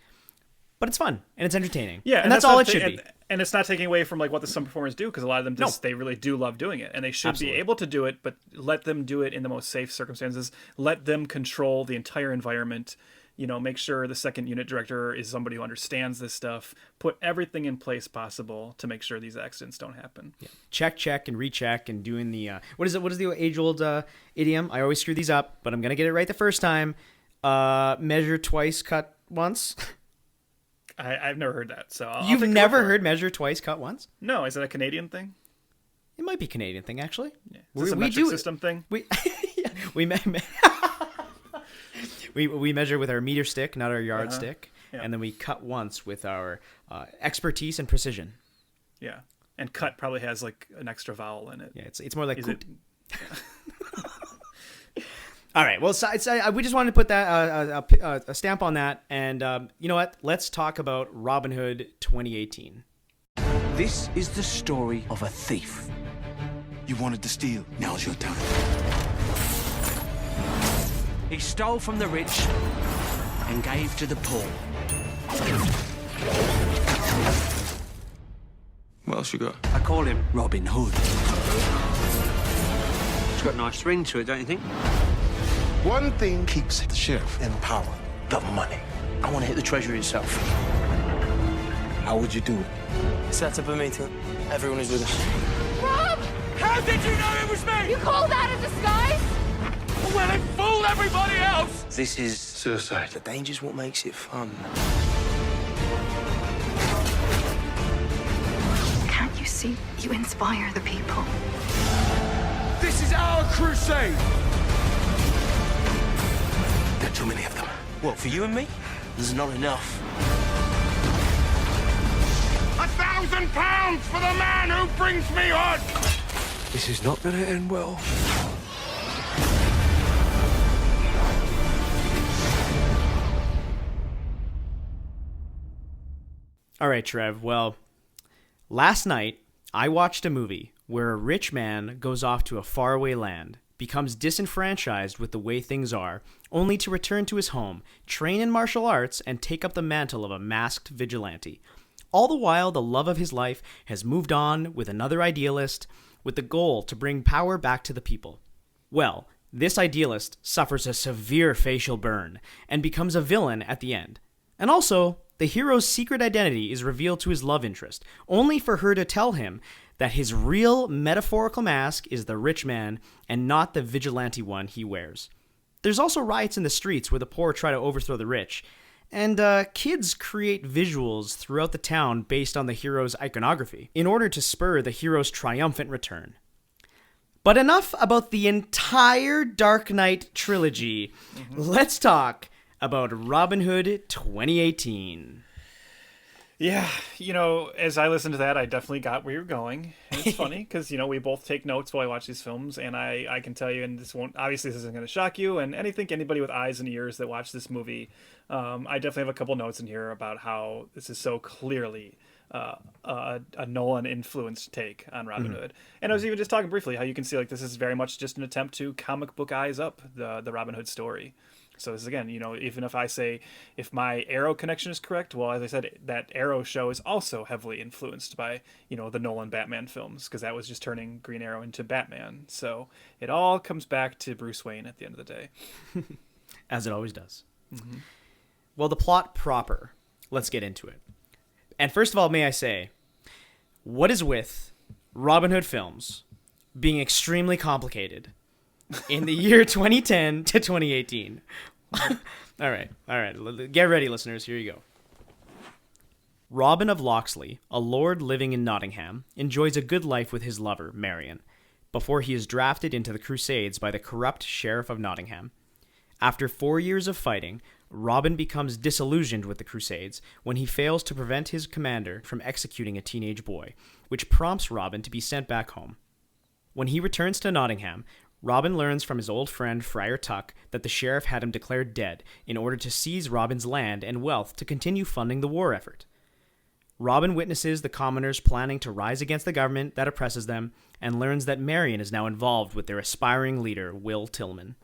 but it's fun and it's entertaining. Yeah, and that's all it should be. And it's not taking away from like what the stunt performers do, because a lot of them they really do love doing it, and they should be able to do it, but let them do it in the most safe circumstances. Let them control the entire environment. make sure the second unit director is somebody who understands this stuff, put everything in place possible to make sure these accidents don't happen. Yeah. Check, and recheck, and doing the, what is the age-old idiom? I always screw these up, but I'm going to get it right the first time. Measure twice, cut once. I've never heard that. So You've never heard measure twice, cut once? No, is it a Canadian thing? It might be a Canadian thing, actually. Yeah. Is this a metric system thing? We measure with our meter stick, not our yardstick, yeah. and then we cut once with our expertise and precision. Yeah, and cut probably has like an extra vowel in it. Yeah, it's more like coot. Yeah. All right, well, we just wanted to put that a stamp on that, and you know what? Let's talk about Robin Hood 2018. This is the story of a thief. You wanted to steal. Now's your time. He stole from the rich and gave to the poor. What else you got? I call him Robin Hood. It's got a nice ring to it, don't you think? One thing keeps the sheriff in power. The money. I want to hit the treasury itself. How would you do it? Set up a meeting. Everyone is with us. Rob! How did you know it was me? You call that a disguise? Well, it fooled everybody else! This is Suicide. The danger's what makes it fun. Can't you see? You inspire the people. This is our crusade! there are too many of them. What, for you and me? There's not enough. £1,000 for the man who brings me on! This is not going to end well. All right, Trev. Well, last night I watched a movie where a rich man goes off to a faraway land, becomes disenfranchised with the way things are, only to return to his home, train in martial arts, and take up the mantle of a masked vigilante. All the while, the love of his life has moved on with another idealist, with the goal to bring power back to the people. Well, this idealist suffers a severe facial burn and becomes a villain at the end. And also, the hero's secret identity is revealed to his love interest, only for her to tell him that his real metaphorical mask is the rich man and not the vigilante one he wears. There's also riots in the streets where the poor try to overthrow the rich, and kids create visuals throughout the town based on the hero's iconography in order to spur the hero's triumphant return. But enough about the entire Dark Knight trilogy. Let's talk about Robin Hood 2018. Yeah, as I listened to that, I definitely got where you're going. And it's funny because, we both take notes while I watch these films, and I can tell you, and this isn't going to shock you, and I think anybody with eyes and ears that watch this movie, I definitely have a couple notes in here about how this is so clearly a Nolan-influenced take on Robin Hood. And I was even just talking briefly how you can see, this is very much just an attempt to comic book eyes up the Robin Hood story. So this is, again, even if I say, if my Arrow connection is correct, well, as I said, that Arrow show is also heavily influenced by, the Nolan Batman films, because that was just turning Green Arrow into Batman. So it all comes back to Bruce Wayne at the end of the day. As it always does. Mm-hmm. Well, the plot proper. Let's get into it. And first of all, may I say, what is with Robin Hood films being extremely complicated in the year 2010 to 2018? All right. Get ready, listeners. Here you go. Robin of Locksley, a lord living in Nottingham, enjoys a good life with his lover, Marion, before he is drafted into the Crusades by the corrupt Sheriff of Nottingham. After 4 years of fighting, Robin becomes disillusioned with the Crusades when he fails to prevent his commander from executing a teenage boy, which prompts Robin to be sent back home. When he returns to Nottingham, Robin learns from his old friend Friar Tuck that the sheriff had him declared dead in order to seize Robin's land and wealth to continue funding the war effort. Robin witnesses the commoners planning to rise against the government that oppresses them and learns that Marion is now involved with their aspiring leader, Will Tillman.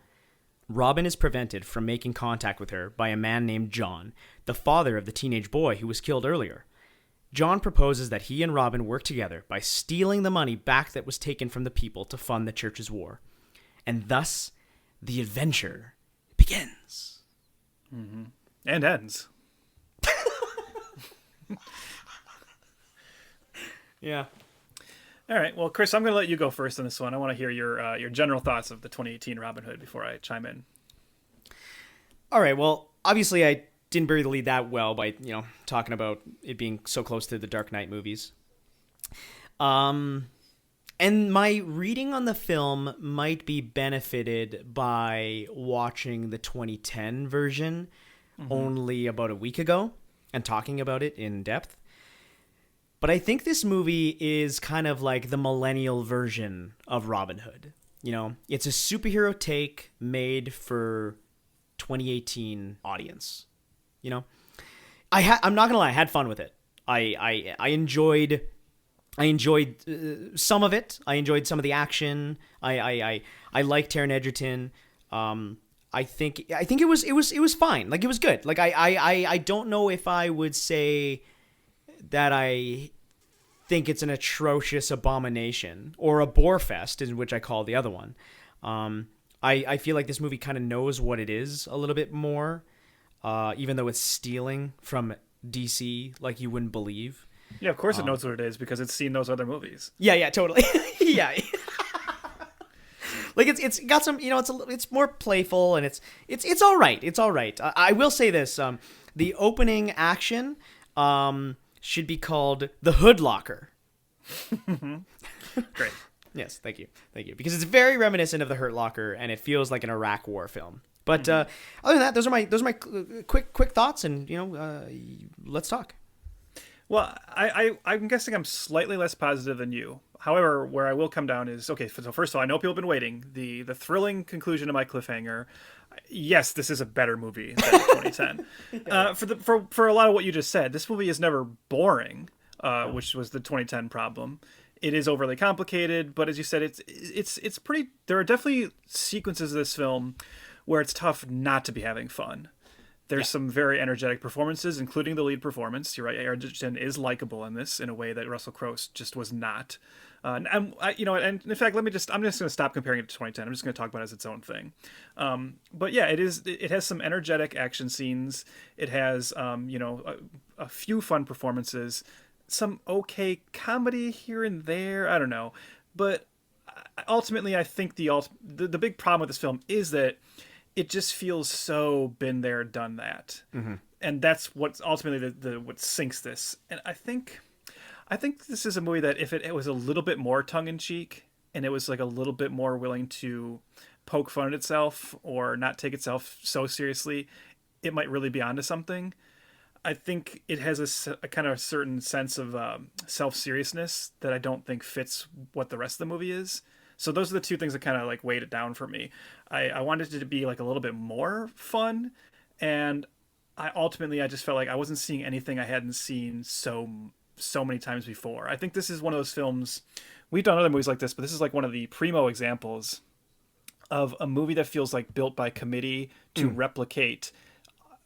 Robin is prevented from making contact with her by a man named John, the father of the teenage boy who was killed earlier. John proposes that he and Robin work together by stealing the money back that was taken from the people to fund the church's war. And thus, the adventure begins. Mm-hmm. And ends. Yeah. All right. Well, Chris, I'm going to let you go first on this one. I want to hear your general thoughts of the 2018 Robin Hood before I chime in. All right. Well, obviously, I didn't bury the lead that well by talking about it being so close to the Dark Knight movies. And my reading on the film might be benefited by watching the 2010 version only about a week ago and talking about it in depth. But I think this movie is kind of like the millennial version of Robin Hood. It's a superhero take made for 2018 audience. I'm not gonna lie, I had fun with it. I enjoyed some of it. I enjoyed some of the action. I liked Taron Egerton. I think it was fine. Like, it was good. Like, I don't know if I would say that I think it's an atrocious abomination or a bore fest, in which I call the other one. I feel like this movie kind of knows what it is a little bit more, even though it's stealing from DC like you wouldn't believe. Yeah, of course it knows what it is because it's seen those other movies. Yeah, totally. Yeah. Like, it's got some, it's more playful, and it's all right. It's all right. I will say this: the opening action should be called the Hood Locker. Great. Yes, thank you, because it's very reminiscent of the Hurt Locker, and it feels like an Iraq War film. But other than that, those are my quick thoughts, and let's talk. Well, I'm guessing I'm slightly less positive than you. However, where I will come down is, okay, so first of all, I know people have been waiting. The thrilling conclusion to my cliffhanger. Yes, this is a better movie than 2010. For a lot of what you just said, this movie is never boring, which was the 2010 problem. It is overly complicated, but as you said, it's pretty. There are definitely sequences of this film where it's tough not to be having fun. There's some very energetic performances, including the lead performance. You're right, Egerton is likable in this in a way that Russell Crowe just was not. And in fact, I'm just going to stop comparing it to 2010. I'm just going to talk about it as its own thing. But yeah, it has some energetic action scenes. It has a few fun performances, some okay comedy here and there. I don't know, but ultimately, I think the big problem with this film is that it just feels so been there, done that, and that's what's ultimately what sinks this. And I think this is a movie that if it was a little bit more tongue in cheek and it was like a little bit more willing to poke fun at itself or not take itself so seriously, it might really be onto something. I think it has a kind of a certain sense of self-seriousness that I don't think fits what the rest of the movie is. So those are the two things that kind of like weighed it down for me. I wanted it to be like a little bit more fun, and I just felt like I wasn't seeing anything I hadn't seen so many times before. I think this is one of those films. We've done other movies like this, but this is like one of the primo examples of a movie that feels like built by committee to replicate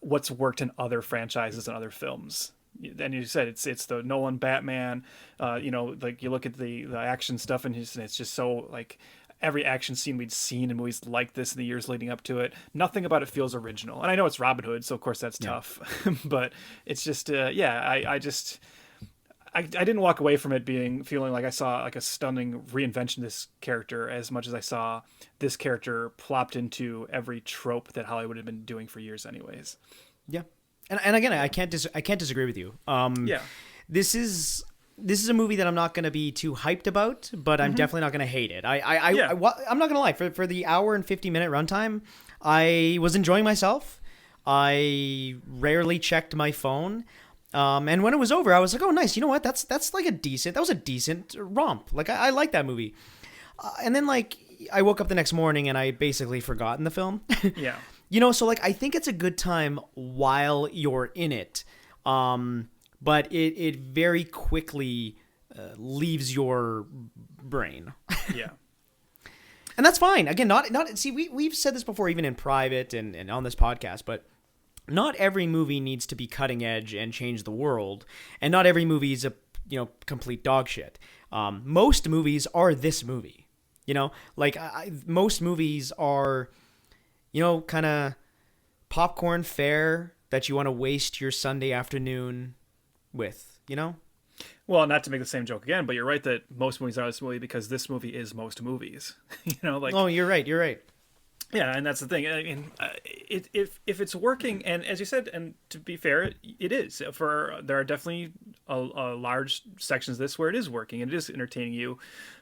what's worked in other franchises and other films. And you said it's the Nolan Batman, like you look at the action stuff and it's just so like every action scene we'd seen in movies like this in the years leading up to it, nothing about it feels original. And I know it's Robin Hood, so of course that's tough, but it's just I didn't walk away from it feeling like I saw like a stunning reinvention of this character as much as I saw this character plopped into every trope that Hollywood had been doing for years anyways. Yeah. And again, I can't disagree with you. This is a movie that I'm not going to be too hyped about, but I'm definitely not going to hate it. I'm not going to lie. For the hour and 50-minute runtime, I was enjoying myself. I rarely checked my phone. And when it was over, I was like, oh, nice. You know what? That was a decent romp. Like, I like that movie. And then, like, I woke up the next morning and I had basically forgotten the film. Yeah. So like I think it's a good time while you're in it, but it very quickly leaves your brain. Yeah, and that's fine. Again, not see we've said this before, even in private and on this podcast, but not every movie needs to be cutting edge and change the world, and not every movie is a complete dog shit. Most movies are this movie, like most movies are. Kind of popcorn fare that you want to waste your Sunday afternoon with, you know? Well, not to make the same joke again, but you're right that most movies are this movie because this movie is most movies. Oh, you're right. Yeah, and that's the thing. I mean, if it's working, and as you said, and to be fair, it is. There are definitely a large sections of this where it is working and it is entertaining you,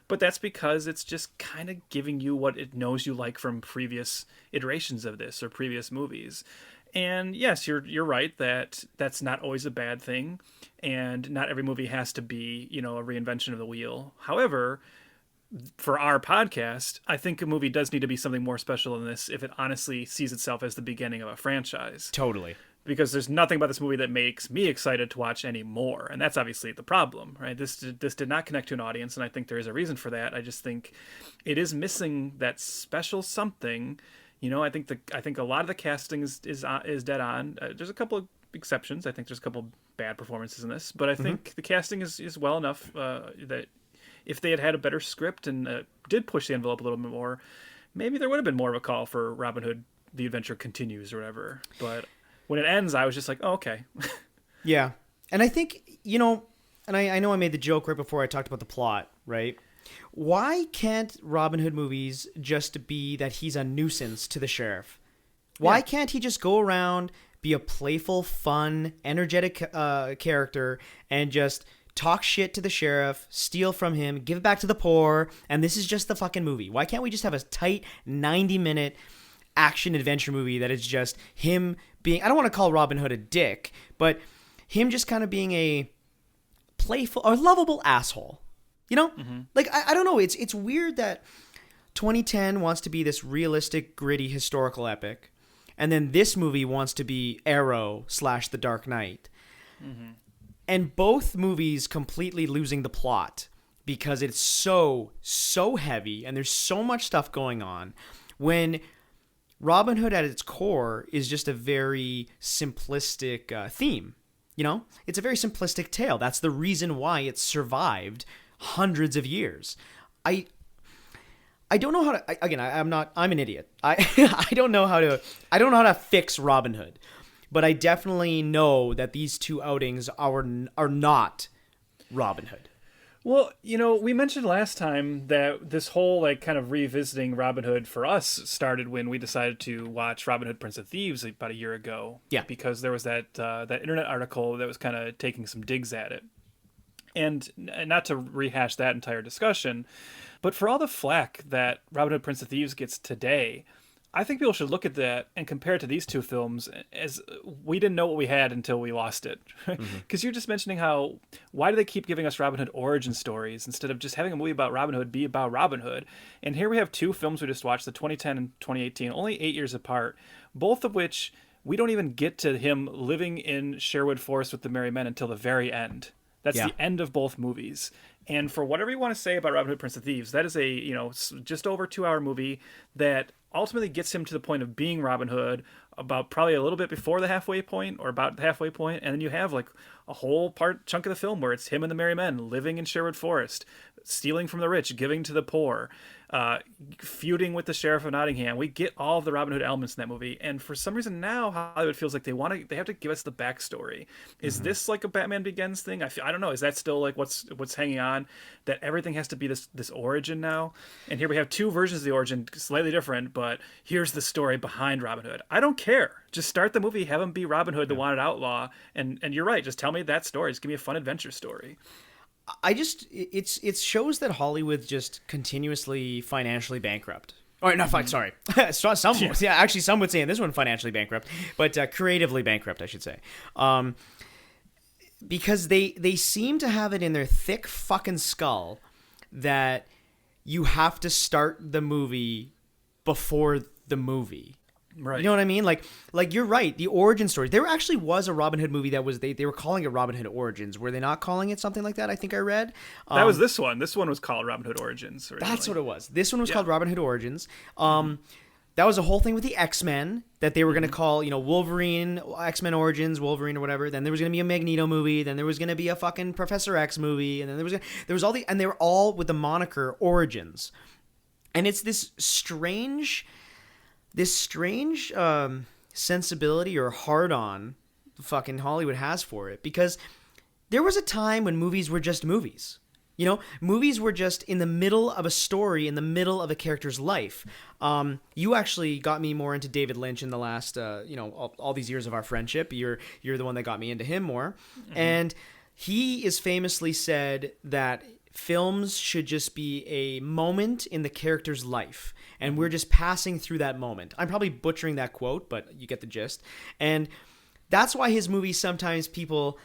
but that's because it's just kind of giving you what it knows you like from previous iterations of this or previous movies. And yes, you're right that that's not always a bad thing, and not every movie has to be, a reinvention of the wheel. However, for our podcast, I think a movie does need to be something more special than this if it honestly sees itself as the beginning of a franchise. Totally. Because there's nothing about this movie that makes me excited to watch any more, and that's obviously the problem, right? This did not connect to an audience, and I think there is a reason for that. I just think it is missing that special something. I think a lot of the casting is dead on. There's a couple of exceptions. I think there's a couple of bad performances in this, but I think the casting is well enough that if they had a better script and did push the envelope a little bit more, maybe there would have been more of a call for Robin Hood: The Adventure Continues or whatever. But when it ends, I was just like, oh, okay. Yeah. And I think, and I know I made the joke right before I talked about the plot, right? Why can't Robin Hood movies just be that he's a nuisance to the sheriff? Why can't he just go around, be a playful, fun, energetic character, and just talk shit to the sheriff, steal from him, give it back to the poor, and this is just the fucking movie? Why can't we just have a tight 90-minute action adventure movie that is just him being, I don't want to call Robin Hood a dick, but him just kind of being a playful or lovable asshole? Like, I don't know. It's weird that 2010 wants to be this realistic, gritty, historical epic, and then this movie wants to be Arrow / The Dark Knight. Mm-hmm. And both movies completely losing the plot because it's so heavy and there's so much stuff going on, when Robin Hood at its core is just a very simplistic theme. It's a very simplistic tale. That's the reason why it survived hundreds of years. I don't know how to, I'm an idiot. I don't know how to fix Robin Hood, but I definitely know that these two outings are not Robin Hood. Well, we mentioned last time that this whole kind of revisiting Robin Hood for us started when we decided to watch Robin Hood Prince of Thieves about a year ago. Yeah. Because there was that internet article that was kind of taking some digs at it. And not to rehash that entire discussion, but for all the flack that Robin Hood Prince of Thieves gets today, I think people should look at that and compare it to these two films as we didn't know what we had until we lost it. Because you're just mentioning why do they keep giving us Robin Hood origin stories instead of just having a movie about Robin Hood be about Robin Hood? And here we have two films we just watched, the 2010 and 2018, only 8 years apart, both of which we don't even get to him living in Sherwood Forest with the Merry Men until the very end. That's the end of both movies. And for whatever you want to say about Robin Hood Prince of Thieves, that is a, just over 2 hour movie that ultimately gets him to the point of being Robin Hood about probably a little bit before the halfway point or about the halfway point. And then you have like a whole chunk of the film where it's him and the Merry Men living in Sherwood Forest, stealing from the rich, giving to the poor, feuding with the Sheriff of Nottingham. We get all of the Robin Hood elements in that movie, and for some reason now Hollywood feels like they have to give us the backstory. Is this like a Batman Begins thing? I don't know. Is that still like what's hanging on? That everything has to be this origin now? And here we have two versions of the origin, slightly different, but here's the story behind Robin Hood. I don't care. Just start the movie, have him be Robin Hood, the wanted outlaw, and you're right. Just tell me that story. Just give me a fun adventure story. It shows that Hollywood just continuously financially bankrupt. All right, not fine. Sorry, actually, some would say in this one financially bankrupt, but creatively bankrupt, I should say, because they seem to have it in their thick fucking skull that you have to start the movie before the movie. Right. You know what I mean? Like you're right. The origin story. There actually was a Robin Hood movie that was they were calling it Robin Hood Origins. Were they not calling it something like that? I think I read. That was this one. This one was called Robin Hood Origins. Originally. That's what it was. This one was called Robin Hood Origins. That was a whole thing with the X-Men that they were going to call, Wolverine, X-Men Origins, Wolverine or whatever. Then there was going to be a Magneto movie. Then there was going to be a fucking Professor X movie. And then there was all and they were all with the moniker Origins. And it's this strange sensibility or hard-on fucking Hollywood has for it, because there was a time when movies were just movies. You know, movies were just in the middle of a story, in the middle of a character's life. You actually got me more into David Lynch in the last, all these years of our friendship. You're the one that got me into him more. Mm-hmm. And he is famously said that films should just be a moment in the character's life, and we're just passing through that moment. I'm probably butchering that quote, but you get the gist. And that's why his movies sometimes people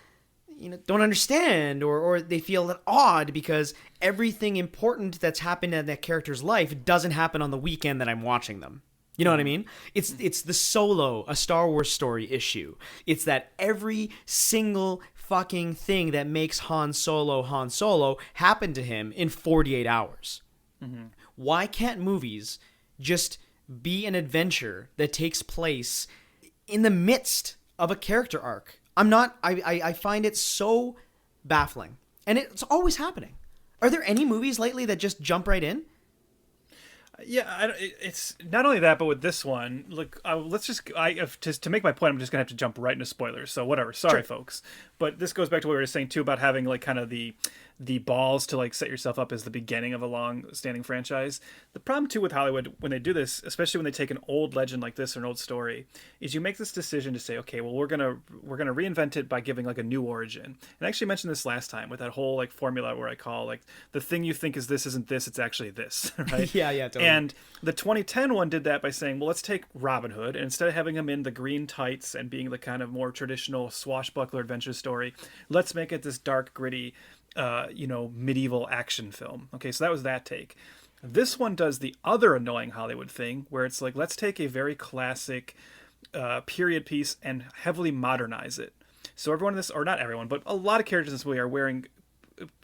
don't understand, or they feel odd, because everything important that's happened in that character's life doesn't happen on the weekend that I'm watching them. You know what I mean? It's the Solo, a Star Wars story issue. It's that every single fucking thing that makes Han Solo happened to him in 48 hours. Mm-hmm. Why can't movies just be an adventure that takes place in the midst of a character arc? I find it so baffling. And it's always happening. Are there any movies lately that just jump right in? Yeah, it's not only that, but with this one, look, to make my point, I'm just gonna have to jump right into spoilers. So whatever, sorry, folks. But this goes back to what we were saying too about having like kind of the balls to like set yourself up as the beginning of a long-standing franchise. The problem too with Hollywood when they do this, especially when they take an old legend like this or an old story, is you make this decision to say, okay, well we're gonna reinvent it by giving like a new origin. And I actually mentioned this last time with that whole like formula where I call like the thing you think is this isn't this, it's actually this, right? Yeah, totally. And the 2010 one did that by saying, well, let's take Robin Hood, and instead of having him in the green tights and being the kind of more traditional swashbuckler adventure story, let's make it this dark, gritty, medieval action film. Okay, so that was that take. This one does the other annoying Hollywood thing where it's like, let's take a very classic period piece and heavily modernize it. So everyone in this, or not everyone, but a lot of characters in this movie are wearing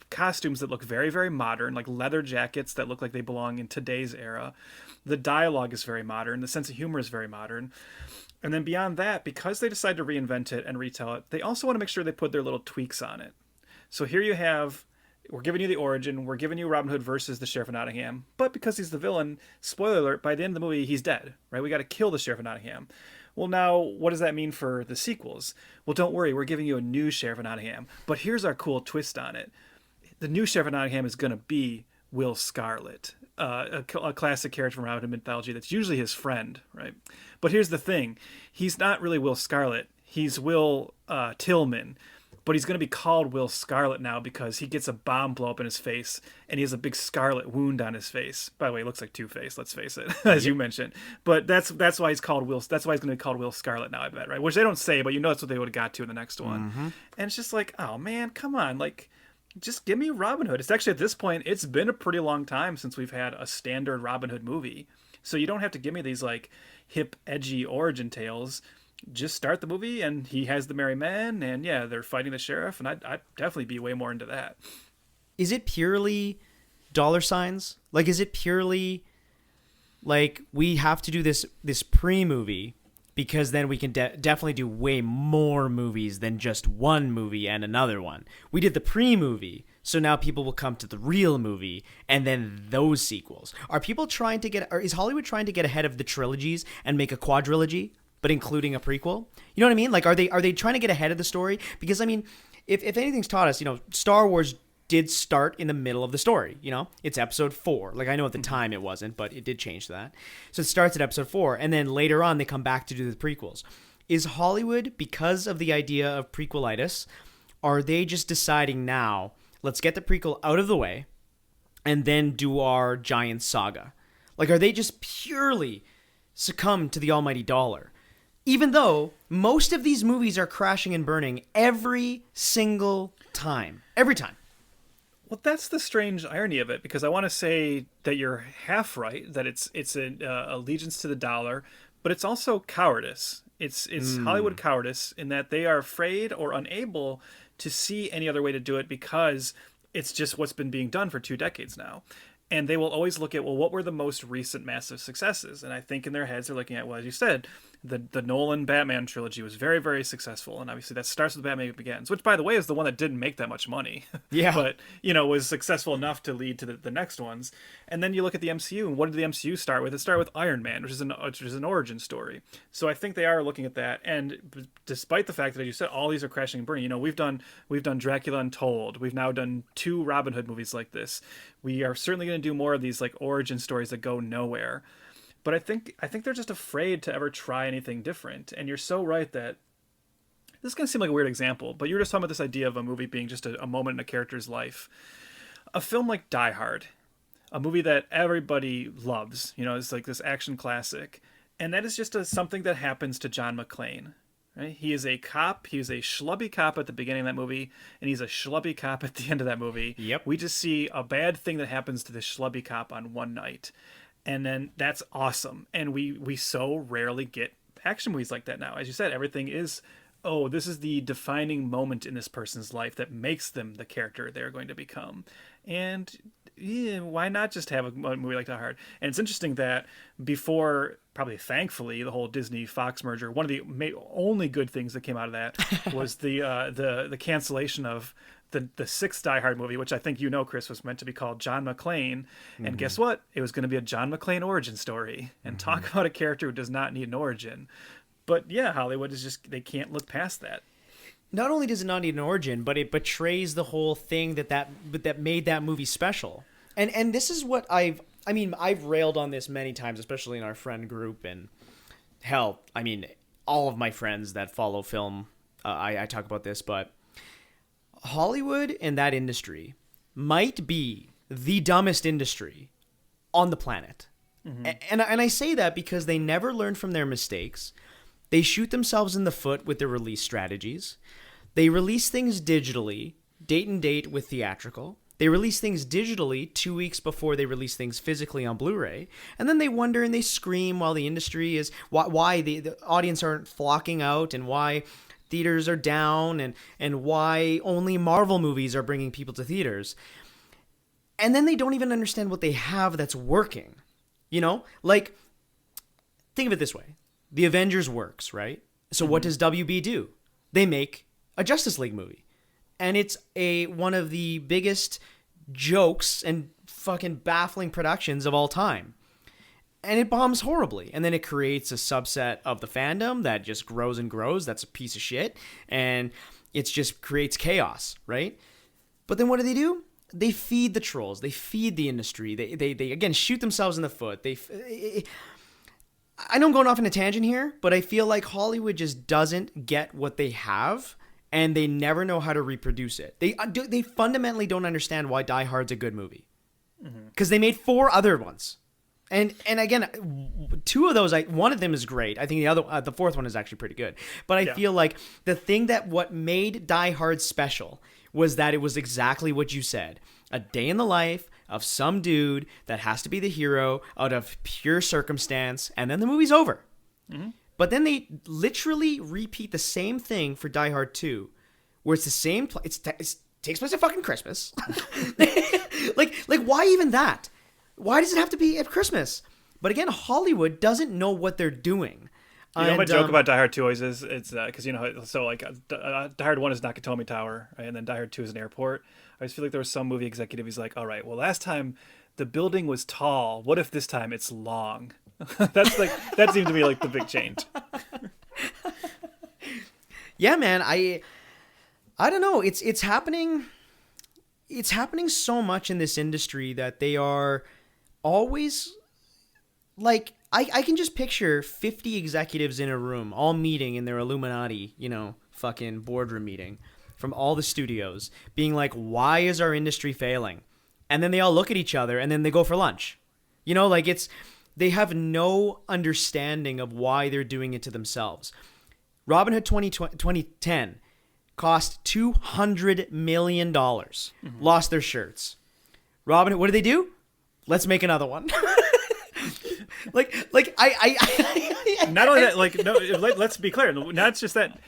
costumes that look very, very modern, like leather jackets that look like they belong in today's era. The dialogue is very modern. The sense of humor is very modern. And then beyond that, because they decide to reinvent it and retell it, they also want to make sure they put their little tweaks on it. So here you have, we're giving you the origin, we're giving you Robin Hood versus the Sheriff of Nottingham, but because he's the villain, spoiler alert, by the end of the movie, he's dead, right? We got to kill the Sheriff of Nottingham. Well, now, what does that mean for the sequels? Well, don't worry, we're giving you a new Sheriff of Nottingham, but here's our cool twist on it. The new Sheriff of Nottingham is going to be Will Scarlett, a classic character from Robin Hood mythology that's usually his friend, right? But here's the thing. He's not really Will Scarlett. He's Will Tillman. But he's going to be called Will Scarlett now because he gets a bomb blow up in his face, and he has a big scarlet wound on his face. By the way, he looks like Two-Face, let's face it, as you mentioned. But that's why he's called Will. That's why he's going to be called Will Scarlett now, I bet, right? Which they don't say, but you know that's what they would have got to in the next one. Mm-hmm. And it's just like, oh man, come on, like, just give me Robin Hood. It's actually at this point, it's been a pretty long time since we've had a standard Robin Hood movie, so you don't have to give me these like hip, edgy origin tales. Just start the movie and he has the merry men, and yeah, they're fighting the sheriff, and I'd definitely be way more into that. Is it purely dollar signs? Like, is it purely like we have to do this pre-movie because then we can definitely do way more movies than just one movie and another one? We did the pre-movie, so now people will come to the real movie and then those sequels. Are people trying to get, or is Hollywood trying to get ahead of the trilogies and make a quadrilogy, but including a prequel? You know what I mean? Like, are they trying to get ahead of the story? Because, I mean, if anything's taught us, Star Wars did start in the middle of the story. It's episode 4. Like, I know at the time it wasn't, but it did change that. So it starts at episode 4, and then later on they come back to do the prequels. Is Hollywood, because of the idea of prequelitis, are they just deciding now, let's get the prequel out of the way and then do our giant saga? Like, are they just purely succumb to the almighty dollar? Even though most of these movies are crashing and burning every single time. Every time. Well, that's the strange irony of it, because I want to say that you're half right, that it's an allegiance to the dollar, but it's also cowardice. It's Hollywood cowardice in that they are afraid or unable to see any other way to do it because it's just what's been being done for 2 decades now. And they will always look at, well, what were the most recent massive successes? And I think in their heads they're looking at, well, as you said, the Nolan Batman trilogy was very, very successful, and obviously that starts with Batman Begins, which, by the way, is the one that didn't make that much money. Yeah. But, you know, was successful enough to lead to the next ones. And then you look at the MCU, and what did the MCU start with? It started with Iron Man, which is an origin story. So I think they are looking at that, and despite the fact that, as you said, all these are crashing and burning. You know, we've done Dracula Untold. We've now done 2 Robin Hood movies like this. We are certainly going to do more of these like origin stories that go nowhere. But I think they're just afraid to ever try anything different. And you're so right that this is going to seem like a weird example, but you're just talking about this idea of a movie being just a moment in a character's life. A film like Die Hard, a movie that everybody loves, you know, it's like this action classic. And that is just something that happens to John McClane. Right? He is a cop. He was a schlubby cop at the beginning of that movie, and he's a schlubby cop at the end of that movie. Yep. We just see a bad thing that happens to this schlubby cop on one night. And then that's awesome. And we so rarely get action movies like that now. As you said, everything is, oh, this is the defining moment in this person's life that makes them the character they're going to become. And yeah, why not just have a movie like Die Hard? And it's interesting that before, probably thankfully, the whole Disney-Fox merger, one of the only good things that came out of that was the cancellation of the 6th Die Hard movie, which I think you know, Chris, was meant to be called John McClane. And guess what? It was going to be a John McClane origin story. And talk about a character who does not need an origin. But yeah, Hollywood is just, they can't look past that. Not only does it not need an origin, but it betrays the whole thing that made that movie special. And this is what I've railed on this many times, especially in our friend group, and hell, I mean, all of my friends that follow film, I talk about this, but Hollywood and that industry might be the dumbest industry on the planet. Mm-hmm. And I say that because they never learn from their mistakes. They shoot themselves in the foot with their release strategies. They release things digitally, date and date with theatrical. They release things digitally 2 weeks before they release things physically on Blu-ray. And then they wonder and they scream while the industry is, why the audience aren't flocking out, and why theaters are down, and why only Marvel movies are bringing people to theaters. And then they don't even understand what they have that's working. You know? Like, think of it this way. The Avengers works, right? So what does WB do? They make a Justice League movie. And it's one of the biggest jokes and fucking baffling productions of all time. And it bombs horribly. And then it creates a subset of the fandom that just grows and grows. That's a piece of shit. And it just creates chaos, right? But then what do? They feed the trolls. They feed the industry. They again, shoot themselves in the foot. I know I'm going off on a tangent here, but I feel like Hollywood just doesn't get what they have, and they never know how to reproduce it. They fundamentally don't understand why Die Hard's a good movie, because they made 4 other ones, and again, 2 of those, one of them is great. I think the 4th one is actually pretty good. But I feel like the thing what made Die Hard special was that it was exactly what you said: a day in the life of some dude that has to be the hero out of pure circumstance, and then the movie's over. Mm-hmm. But then they literally repeat the same thing for Die Hard 2, where it's the same. It takes place at fucking Christmas. like why even that? Why does it have to be at Christmas? But again, Hollywood doesn't know what they're doing. You know, my joke about Die Hard 2 always is, it's because, you know, so like Die Hard 1 is Nakatomi Tower, right? And then Die Hard 2 is an airport. I just feel like there was some movie executive, he's like, all right, well, last time the building was tall. What if this time it's long? That seemed to be like the big change. Yeah, man, I don't know. It's happening. It's happening so much in this industry that they are always like, I can just picture 50 executives in a room all meeting in their Illuminati, you know, fucking boardroom meeting from all the studios, being like, why is our industry failing? And then they all look at each other and then they go for lunch. You know, like they have no understanding of why they're doing it to themselves. Robin Hood 2010 cost $200 million. Mm-hmm. Lost their shirts. Robin Hood, what do they do? Let's make another one. I not only that, like, no, let's be clear. Not just that.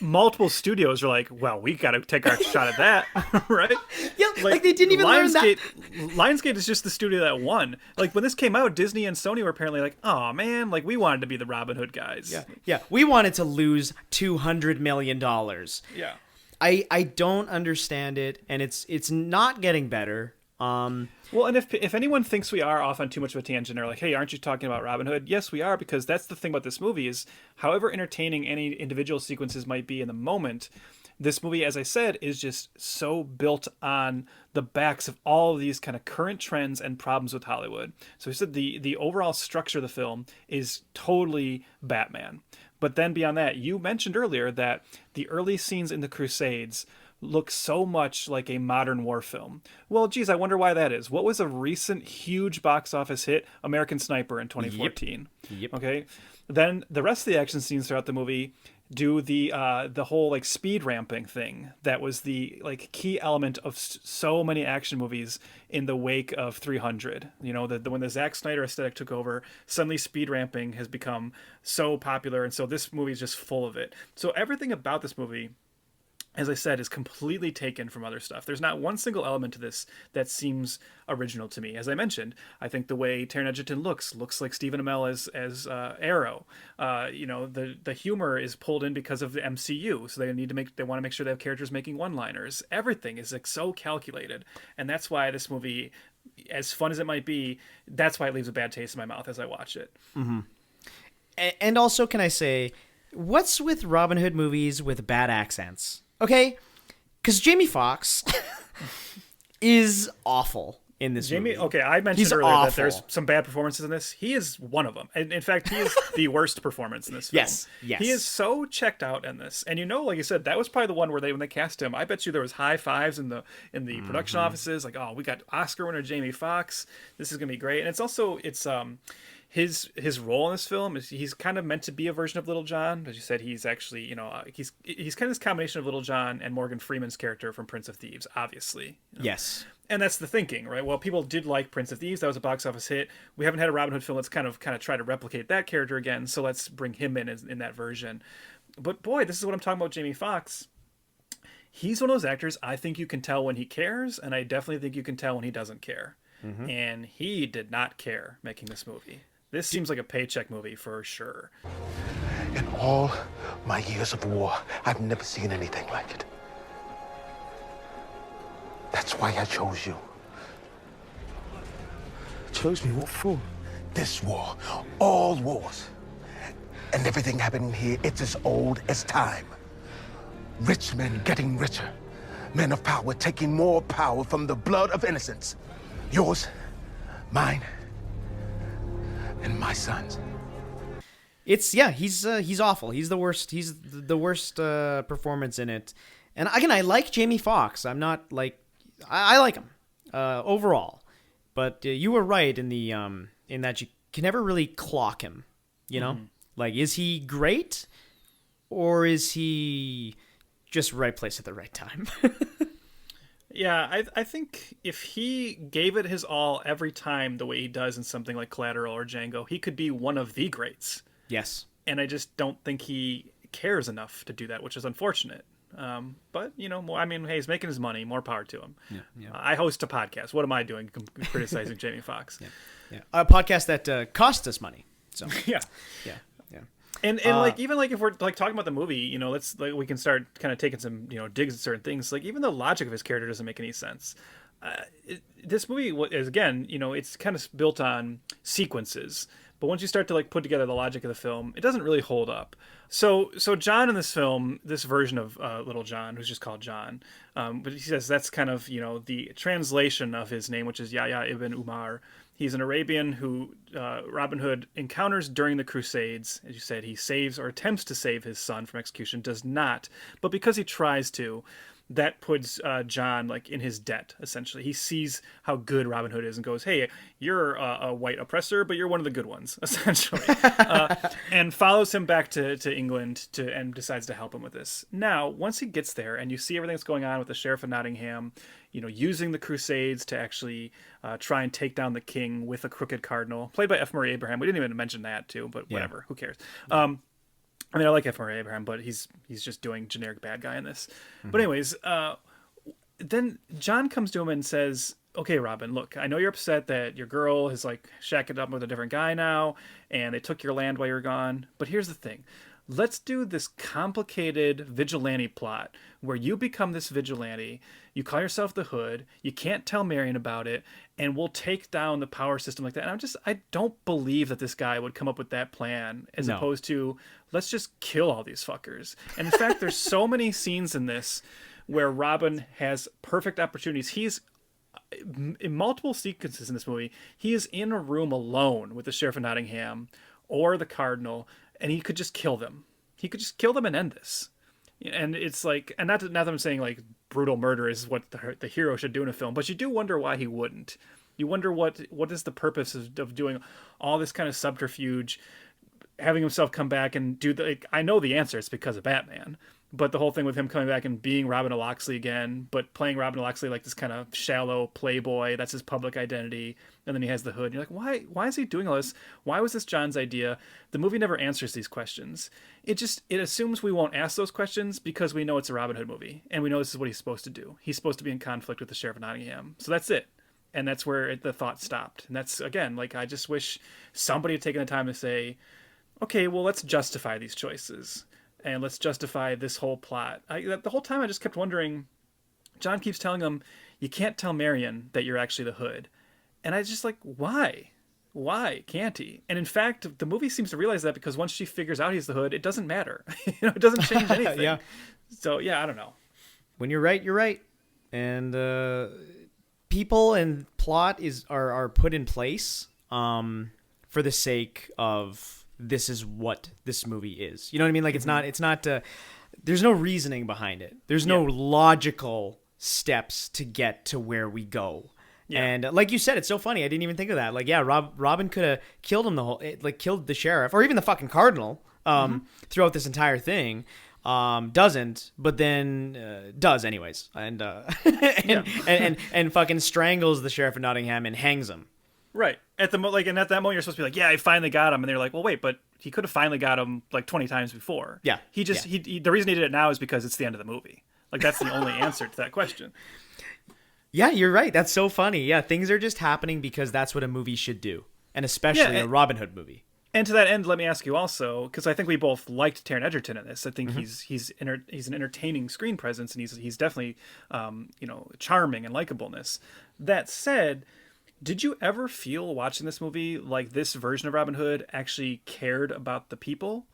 Multiple studios are like, well, we got to take our shot at that, right? Yeah, Like they didn't even learn that. Lionsgate is just the studio that won. Like when this came out, Disney and Sony were apparently like, "Oh man, like we wanted to be the Robin Hood guys." Yeah. We wanted to lose $200 million. Yeah. I don't understand it, and it's not getting better. Well, and if anyone thinks we are off on too much of a tangent, or like, hey, aren't you talking about Robin Hood? Yes, we are, because that's the thing about this movie is, however entertaining any individual sequences might be in the moment, this movie, as I said, is just so built on the backs of all of these kind of current trends and problems with Hollywood. So we said the overall structure of the film is totally Batman. But then beyond that, you mentioned earlier that the early scenes in the Crusades look so much like a modern war film. Well, geez, I wonder why that is. What was a recent huge box office hit? American Sniper in 2014. Yep. Okay. Then the rest of the action scenes throughout the movie do the whole like speed ramping thing that was the like key element of so many action movies in the wake of 300. You know, when the Zack Snyder aesthetic took over, suddenly speed ramping has become so popular, and so this movie is just full of it. So everything about this movie, as I said, is completely taken from other stuff. There's not one single element to this that seems original to me. As I mentioned, I think the way Taron Egerton looks like Stephen Amell as Arrow. You know, the humor is pulled in because of the MCU, so they want to make sure they have characters making one-liners. Everything is like so calculated, and that's why this movie, as fun as it might be, that's why it leaves a bad taste in my mouth as I watch it. Mm-hmm. And also, can I say, what's with Robin Hood movies with bad accents? Okay, because Jamie Foxx is awful in this movie. Okay, I mentioned He's earlier awful. that there's some bad performances in this. He is one of them. And in fact, he is the worst performance in this film. Yes. He is so checked out in this. And you know, like you said, that was probably the one where when they cast him, I bet you there was high fives in the production offices, like, oh, we got Oscar winner Jamie Foxx. This is gonna be great. And his role in this film is he's kind of meant to be a version of Little John. As you said, he's actually, he's kind of this combination of Little John and Morgan Freeman's character from Prince of Thieves, obviously. Yes. And that's the thinking, right? Well, people did like Prince of Thieves. That was a box office hit. We haven't had a Robin Hood film. Let's kind of try to replicate that character again. So let's bring him in that version. But boy, this is what I'm talking about, Jamie Foxx. He's one of those actors I think you can tell when he cares, and I definitely think you can tell when he doesn't care. Mm-hmm. And he did not care making this movie. This seems like a paycheck movie for sure. In all my years of war, I've never seen anything like it. That's why I chose you. Chose me? What for? This war, all wars, and everything happening here, it's as old as time. Rich men getting richer. Men of power taking more power from the blood of innocents. Yours, mine, and my sons. He's awful. He's the worst. He's the worst performance in it. And again, I like Jamie Foxx. I'm not like I like him overall, but you were right in the in that you can never really clock him. You know, like, is he great or is he just right place at the right time? Yeah, I think if he gave it his all every time the way he does in something like Collateral or Django, he could be one of the greats. Yes. And I just don't think he cares enough to do that, which is unfortunate. But, hey, he's making his money. More power to him. Yeah. I host a podcast. What am I doing criticizing Jamie Foxx? Yeah. A podcast that cost us money. So Yeah. And even if we're like talking about the movie, we can start kind of taking some digs at certain things. Like even the logic of his character doesn't make any sense. This movie is again, it's kind of built on sequences, but once you start to like put together the logic of the film, it doesn't really hold up. So John in this film, this version of Little John, who's just called John, but he says that's kind of the translation of his name, which is Yahya ibn Umar. He's an Arabian who Robin Hood encounters during the Crusades. As you said, he saves or attempts to save his son from execution, does not. But because he tries to, that puts John like in his debt, essentially. He sees how good Robin Hood is and goes, hey, you're a white oppressor, but you're one of the good ones, essentially. And follows him back to England and decides to help him with this. Now, once he gets there and you see everything that's going on with the Sheriff of Nottingham, using the Crusades to actually try and take down the king with a crooked cardinal, played by F. Murray Abraham. We didn't even mention that, too, but whatever. Who cares? I like F. Murray Abraham, but he's just doing generic bad guy in this. Mm-hmm. But anyways, then John comes to him and says, okay, Robin, look, I know you're upset that your girl has like shacked up with a different guy now and they took your land while you're gone. But here's the thing. Let's do this complicated vigilante plot where you become this vigilante, you call yourself the Hood, you can't tell Marion about it, and we'll take down the power system like that. And I don't believe that this guy would come up with that plan as opposed to, let's just kill all these fuckers. And in fact, there's so many scenes in this where Robin has perfect opportunities. He's in multiple sequences in this movie, he is in a room alone with the Sheriff of Nottingham or the Cardinal, and he could just kill them. He could just kill them and end this. And it's like, and not that I'm saying like brutal murder is what the hero should do in a film, but you do wonder why he wouldn't. You wonder what is the purpose of doing all this kind of subterfuge, having himself come back and do I know the answer, it's because of Batman. But the whole thing with him coming back and being Robin of Locksley again, but playing Robin of Locksley like this kind of shallow playboy, that's his public identity, and then he has the Hood. And you're like, why is he doing all this? Why was this John's idea? The movie never answers these questions. It assumes we won't ask those questions because we know it's a Robin Hood movie, and we know this is what he's supposed to do. He's supposed to be in conflict with the Sheriff of Nottingham. So that's it. And that's where the thought stopped. And that's, again, like, I just wish somebody had taken the time to say, okay, well, let's justify these choices. And let's justify this whole plot. The whole time I just kept wondering, John keeps telling him, you can't tell Marion that you're actually the Hood. And I just like, why? Why can't he? And in fact, the movie seems to realize that because once she figures out he's the Hood, it doesn't matter. It doesn't change anything. Yeah. So, yeah, I don't know. When you're right, you're right. And people and plot are put in place for the sake of this is what this movie is. You know what I mean? Like it's not there's no reasoning behind it. There's no logical steps to get to where we go. Yeah. And like you said, it's so funny. I didn't even think of that. Like, yeah, Robin could have killed him killed the sheriff or even the fucking cardinal throughout this entire thing. Doesn't, but then does anyways. And and fucking strangles the Sheriff of Nottingham and hangs him. Right. And at that moment you're supposed to be like, yeah, I finally got him. And they're like, well, wait, but he could have finally got him like 20 times before. Yeah. He the reason he did it now is because it's the end of the movie. Like that's the only answer to that question. Yeah, you're right. That's so funny. Yeah, things are just happening because that's what a movie should do. And especially a Robin Hood movie. And to that end, let me ask you also, because I think we both liked Taron Egerton in this. I think he's an entertaining screen presence, and he's definitely charming and likableness. That said, did you ever feel watching this movie like this version of Robin Hood actually cared about the people?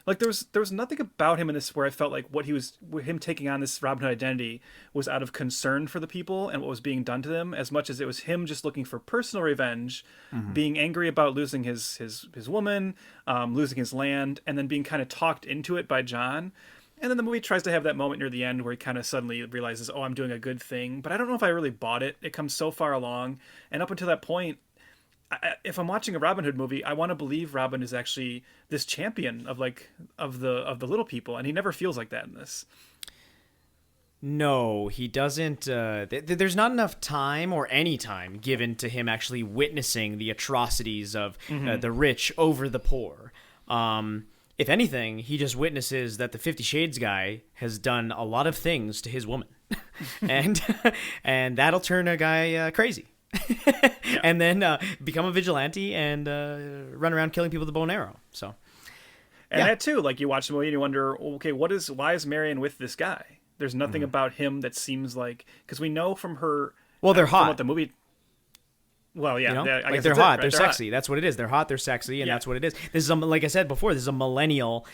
Like there was nothing about him in this where I felt like him taking on this Robin Hood identity was out of concern for the people and what was being done to them, as much as it was him just looking for personal revenge, being angry about losing his woman, losing his land, and then being kind of talked into it by John. And then the movie tries to have that moment near the end where he kind of suddenly realizes, oh, I'm doing a good thing. But I don't know if I really bought it. It comes so far along. And up until that point, if I'm watching a Robin Hood movie, I want to believe Robin is actually this champion of the little people. And he never feels like that in this. No, he doesn't. There's not enough time or any time given to him actually witnessing the atrocities of the rich over the poor. If anything, he just witnesses that the 50 Shades guy has done a lot of things to his woman. and that'll turn a guy crazy. And then become a vigilante and run around killing people with a bow and arrow. So, that too, like you watch the movie and you wonder, okay, why is Marion with this guy? There's nothing about him that seems like, because we know from her. Well, they're hot. From what the movie. Well, yeah, I guess they're hot. They're sexy. That's what it is. They're hot. They're sexy, and that's what it is. This is like I said before. This is a millennial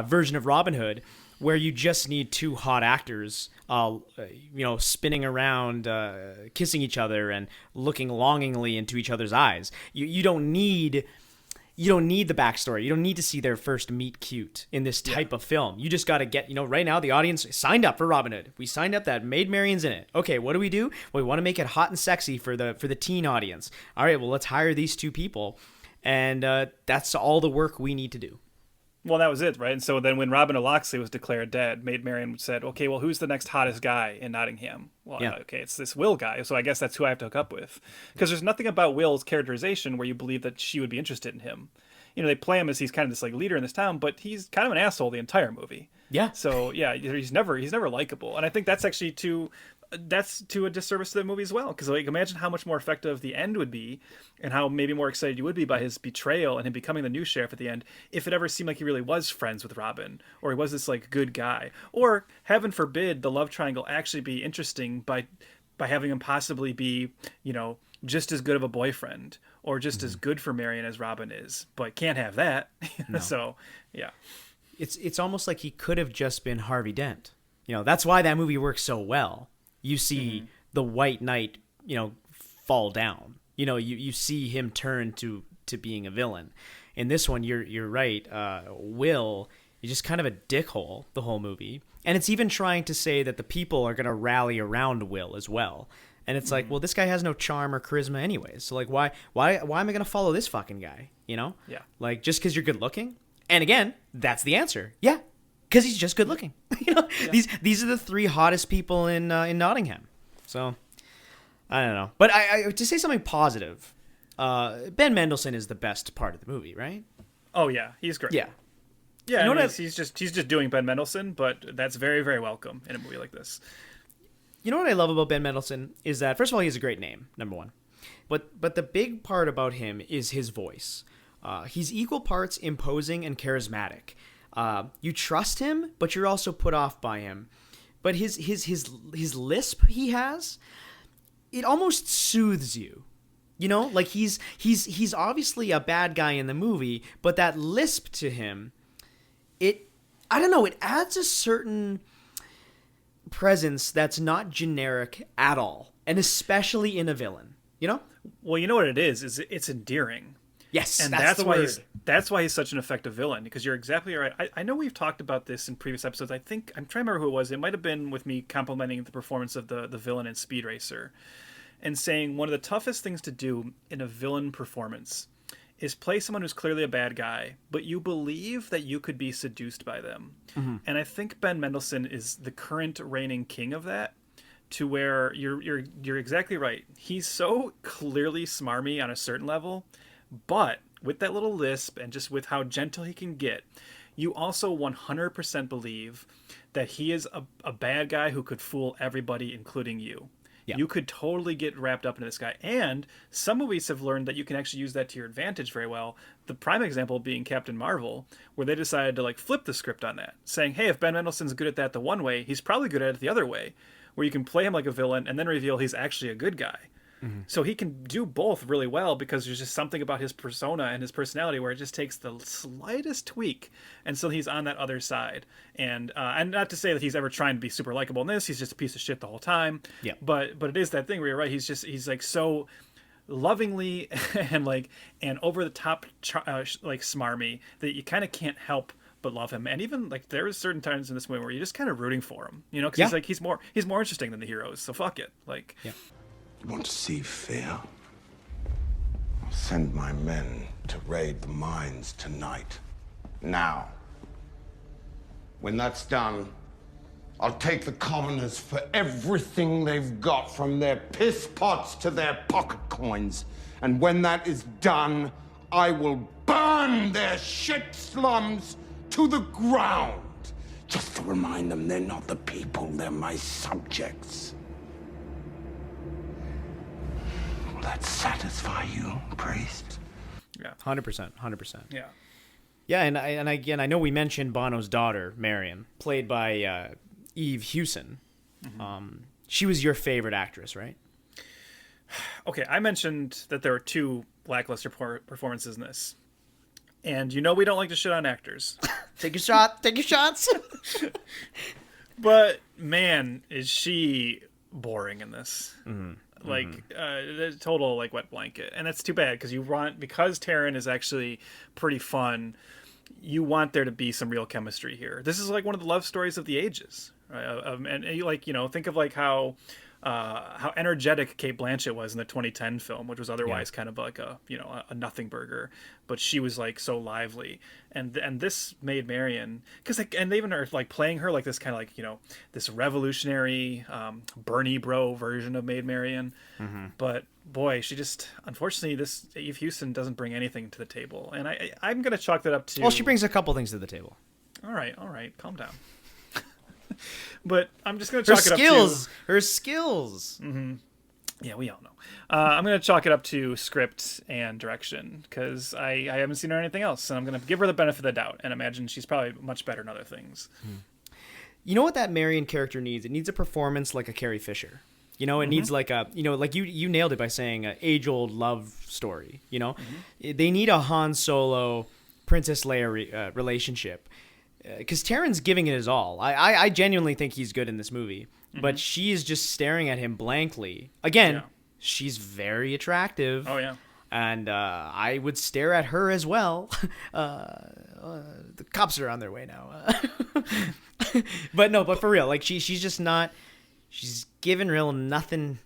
version of Robin Hood, where you just need two hot actors, spinning around, kissing each other, and looking longingly into each other's eyes. You don't need the backstory. You don't need to see their first meet cute in this type of film. You just got to get, right now the audience signed up for Robin Hood. We signed up that Maid Marian's in it. Okay, what do? Well, we want to make it hot and sexy for the teen audience. All right, well, let's hire these two people. And that's all the work we need to do. Well, that was it, right? And so then when Robin of Locksley was declared dead, Maid Marian said, okay, well, who's the next hottest guy in Nottingham? Well, okay, it's this Will guy, so I guess that's who I have to hook up with. Because there's nothing about Will's characterization where you believe that she would be interested in him. They play him as he's kind of this like leader in this town, but he's kind of an asshole the entire movie. Yeah. So, yeah, he's never likable. And I think that's actually that's to a disservice to the movie as well, because like imagine how much more effective the end would be, and how maybe more excited you would be by his betrayal and him becoming the new sheriff at the end if it ever seemed like he really was friends with Robin, or he was this like good guy, or heaven forbid the love triangle actually be interesting by having him possibly be, you know, just as good of a boyfriend or just as good for Marion as Robin is, but can't have that. No. So yeah, it's almost like he could have just been Harvey Dent. You know, that's why that movie works so well. You see the White Knight, you know, fall down. You know, you see him turn to being a villain. In this one, you're right. Will is just kind of a dickhole the whole movie, and it's even trying to say that the people are going to rally around Will as well. And it's like, well, this guy has no charm or charisma anyways. So like, why am I going to follow this fucking guy? You know? Yeah. Like, just because you're good looking? And again, that's the answer. Yeah. Because he's just good looking. You know, yeah. These are the three hottest people in Nottingham. So I don't know, but I to say something positive, Ben Mendelsohn is the best part of the movie, right? Oh yeah, he's great. Yeah, yeah. You know he's just doing Ben Mendelsohn, but that's very, very welcome in a movie like this. You know what I love about Ben Mendelsohn is that first of all he has a great name, number one, but the big part about him is his voice. He's equal parts imposing and charismatic. You trust him, but you're also put off by him. But his lisp he has, it almost soothes you. You know, like he's obviously a bad guy in the movie, but that lisp to him, I don't know, it adds a certain presence that's not generic at all, and especially in a villain. You know? Well, you know what it is it's endearing. Yes, and that's the word. That's why he's such an effective villain, because you're exactly right. I know we've talked about this in previous episodes. I'm trying to remember who it was. It might have been with me complimenting the performance of the villain in Speed Racer and saying one of the toughest things to do in a villain performance is play someone who's clearly a bad guy, but you believe that you could be seduced by them. Mm-hmm. And I think Ben Mendelsohn is the current reigning king of that, to where you're exactly right. He's so clearly smarmy on a certain level, but with that little lisp and just with how gentle he can get, you also 100% believe that he is a bad guy who could fool everybody, including you. Yeah. You could totally get wrapped up into this guy. And some movies have learned that you can actually use that to your advantage very well. The prime example being Captain Marvel, where they decided to like flip the script on that, saying, hey, if Ben Mendelsohn's good at that the one way, he's probably good at it the other way, where you can play him like a villain and then reveal he's actually a good guy. Mm-hmm. So he can do both really well, because there's just something about his persona and his personality where it just takes the slightest tweak, and so he's on that other side. And not to say that he's ever trying to be super likable in this. He's just a piece of shit the whole time. Yeah. But it is that thing where you're right. He's like so lovingly and over the top like smarmy that you kind of can't help but love him. And even like there is certain times in this movie where you're just kind of rooting for him, you know, because he's more interesting than the heroes. So fuck it, like. Yeah. You want to see fear? I'll send my men to raid the mines tonight. Now. When that's done, I'll take the commoners for everything they've got, from their piss pots to their pocket coins. And when that is done, I will burn their shit slums to the ground. Just to remind them they're not the people, they're my subjects. That satisfy you, priest? Yeah, 100%. Yeah, yeah, and again, I know we mentioned Bono's daughter, Marion, played by Eve Hewson. Mm-hmm. She was your favorite actress, right? Okay, I mentioned that there were two lackluster performances in this, and you know we don't like to shit on actors. Take your shot. Take your shots. But man, is she boring in this? Mm-hmm. Like the total like wet blanket, and that's too bad, because because Taryn is actually pretty fun, you want there to be some real chemistry here. This is like one of the love stories of the ages, right? And you like, you know, think of like how energetic Cate Blanchett was in the 2010 film, which was otherwise kind of like a nothing burger, but she was like so lively, and this made Marion, because like, and they even are like playing her like this kind of like, you know, this revolutionary Bernie bro version of Maid Marian. Mm-hmm. But boy, she just, unfortunately, this Eve Hewson doesn't bring anything to the table, and I'm gonna chalk that up to. Well, she brings a couple things to the table. All right, calm down. But I'm just going to Her chalk it up to... skills. Her skills. Mm-hmm. Yeah, we all know. I'm going to chalk it up to script and direction because I haven't seen her in anything else. And I'm going to give her the benefit of the doubt and imagine she's probably much better in other things. You know what that Marion character needs? It needs a performance like a Carrie Fisher. You know, it needs like a, you know, like you nailed it by saying an age-old love story, you know? They need a Han Solo, Princess Leia relationship. Because Taron's giving it his all. I genuinely think he's good in this movie. But she is just staring at him blankly. Again, she's very attractive. Oh, yeah. And I would stare at her as well. The cops are on their way now. But for real, like she's just not. She's giving nothing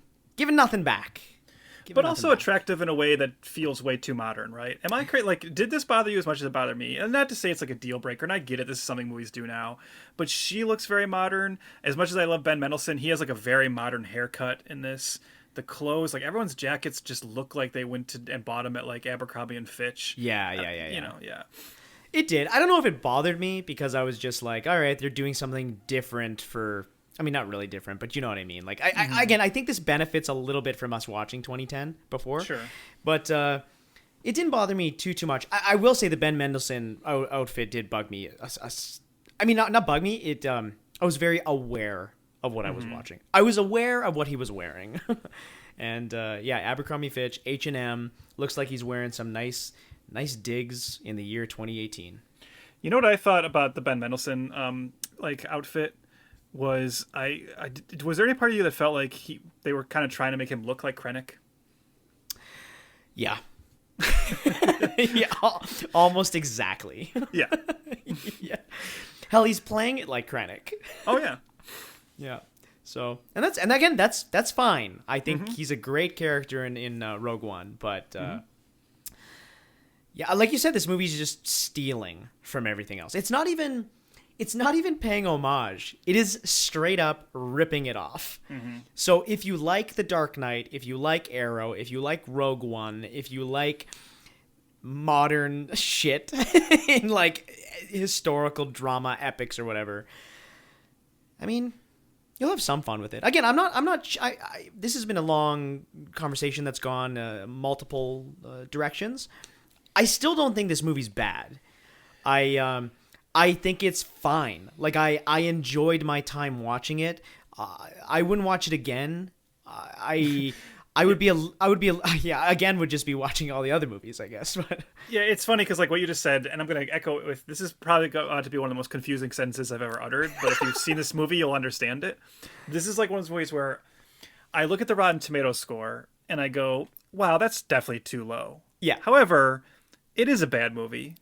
back. But also attractive in a way that feels way too modern, right? Am I crazy? Like, did this bother you as much as it bothered me? And not to say it's like a deal breaker, and I get it. This is something movies do now. But she looks very modern. As much as I love Ben Mendelsohn, he has like a very modern haircut in this. The clothes, like everyone's jackets just look like they went to and bought them at like Abercrombie and Fitch. Yeah. You know, yeah. It did. I don't know if it bothered me because I was just like, all right, they're doing something different for... I mean, not really different, but you know what I mean. Like, I think this benefits a little bit from us watching 2010 before. Sure. But it didn't bother me too much. I will say the Ben Mendelsohn outfit did bug me. I mean, not bug me. It. I was very aware of what I was watching. I was aware of what he was wearing. And Abercrombie Fitch, H&M, looks like he's wearing some nice digs in the year 2018. You know what I thought about the Ben Mendelsohn outfit? Was was there any part of you that felt like they were kind of trying to make him look like Krennic? Yeah. Yeah, almost exactly. Yeah. Yeah. Hell, he's playing it like Krennic. Oh yeah. Yeah. So, and again, that's fine. I think he's a great character in Rogue One, but yeah, like you said, this movie's just stealing from everything else. It's not even paying homage. It is straight up ripping it off. So if you like The Dark Knight, if you like Arrow, if you like Rogue One, if you like modern shit in like historical drama epics or whatever, I mean, you'll have some fun with it. Again, this has been a long conversation that's gone multiple directions. I still don't think this movie's bad. I think it's fine. Like I enjoyed my time watching it. I wouldn't watch it again. I would just be watching all the other movies, I guess. But yeah, it's funny because like what you just said, and I'm going to echo it with, this is probably going to be one of the most confusing sentences I've ever uttered, but if you've seen this movie, you'll understand it. This is like one of those movies where I look at the Rotten Tomatoes score and I go, wow, that's definitely too low. Yeah. However, it is a bad movie,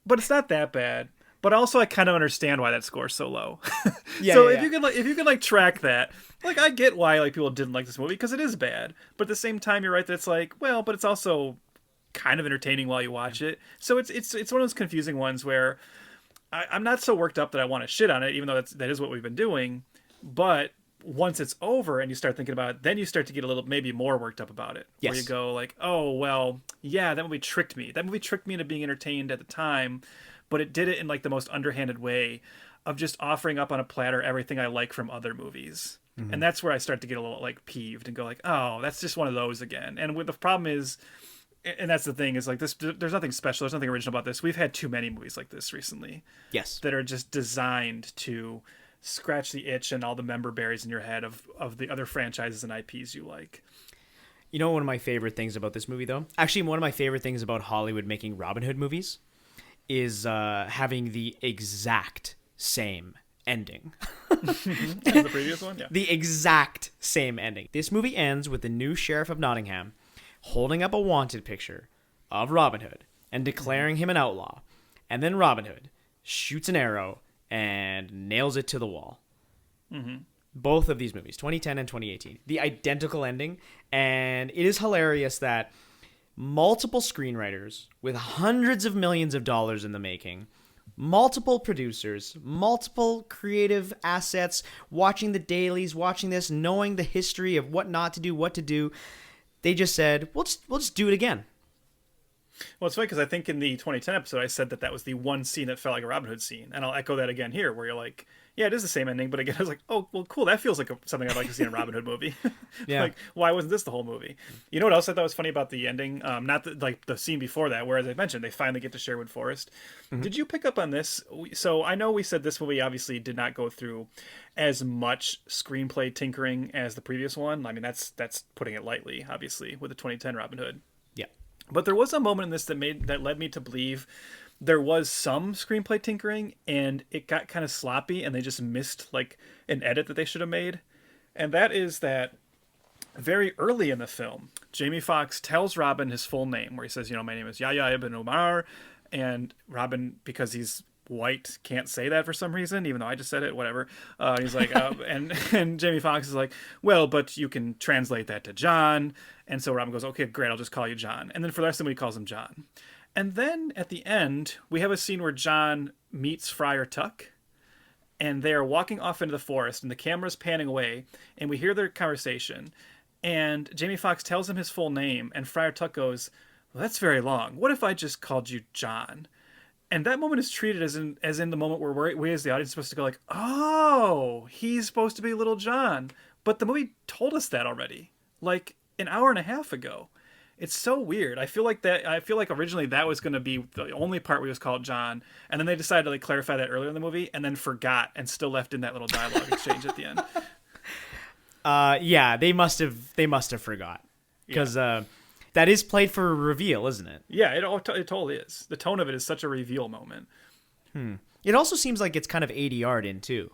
but it's not that bad. But also, I kind of understand why that score's so low. If you can track that, like I get why like people didn't like this movie because it is bad. But at the same time, you're right that it's like, well, but it's also kind of entertaining while you watch it. So it's one of those confusing ones where I'm not so worked up that I want to shit on it, even though that is what we've been doing. But once it's over and you start thinking about it, then you start to get a little maybe more worked up about it. Yes. Where you go like, oh well, yeah, that movie tricked me. That movie tricked me into being entertained at the time. But it did it in like the most underhanded way of just offering up on a platter everything I like from other movies. And that's where I start to get a little like peeved and go like, oh, that's just one of those again. And the problem is, and that's the thing, is like this, there's nothing special, there's nothing original about this. We've had too many movies like this recently. Yes. That are just designed to scratch the itch and all the member berries in your head of the other franchises and IPs you like. You know, one of my favorite things about this movie, though? Actually, one of my favorite things about Hollywood making Robin Hood movies is having the exact same ending. As the previous one? Yeah. The exact same ending. This movie ends with the new Sheriff of Nottingham holding up a wanted picture of Robin Hood and declaring him an outlaw. And then Robin Hood shoots an arrow and nails it to the wall. Both of these movies, 2010 and 2018. The identical ending. And it is hilarious that multiple screenwriters with hundreds of millions of dollars in the making, multiple producers, multiple creative assets, watching the dailies, watching this, knowing the history of what not to do, what to do. They just said, we'll just do it again. Well, it's funny because I think in the 2010 episode, I said that was the one scene that felt like a Robin Hood scene. And I'll echo that again here, where you're like, Yeah, it is the same ending, but again, I was like, oh, well, cool. That feels like something I'd like to see in a Robin Hood movie. Yeah. Like, why wasn't this the whole movie? You know what else I thought was funny about the ending? Not the scene before that, where, as I mentioned, they finally get to Sherwood Forest. Mm-hmm. Did you pick up on this? So I know we said this movie obviously did not go through as much screenplay tinkering as the previous one. I mean, that's putting it lightly, obviously, with the 2010 Robin Hood. Yeah. But there was a moment in this that led me to believe there was some screenplay tinkering, and it got kind of sloppy, and they just missed like an edit that they should have made. And that is that very early in the film, Jamie Foxx tells Robin his full name, where he says, my name is Yahya ibn Omar, and Robin, because he's white, can't say that for some reason, even though I just said it, whatever. He's like, and Jamie Foxx is like, well, but you can translate that to John. And so Robin goes, okay, great, I'll just call you John. And then for the rest of the movie, he calls him John. And then at the end, we have a scene where John meets Friar Tuck, and they're walking off into the forest, and the camera's panning away, and we hear their conversation. And Jamie Foxx tells him his full name, and Friar Tuck goes, well, that's very long. What if I just called you John? And that moment is treated as in the moment where we as the audience are supposed to go like, oh, he's supposed to be Little John. But the movie told us that already, like an hour and a half ago. It's so weird. I feel like originally that was going to be the only part where he was called John, and then they decided to like clarify that earlier in the movie, and then forgot and still left in that little dialogue exchange at the end. Yeah, they must have forgot, because that is played for a reveal, isn't it? Yeah, it totally is. The tone of it is such a reveal moment. It also seems like it's kind of ADR'd in too.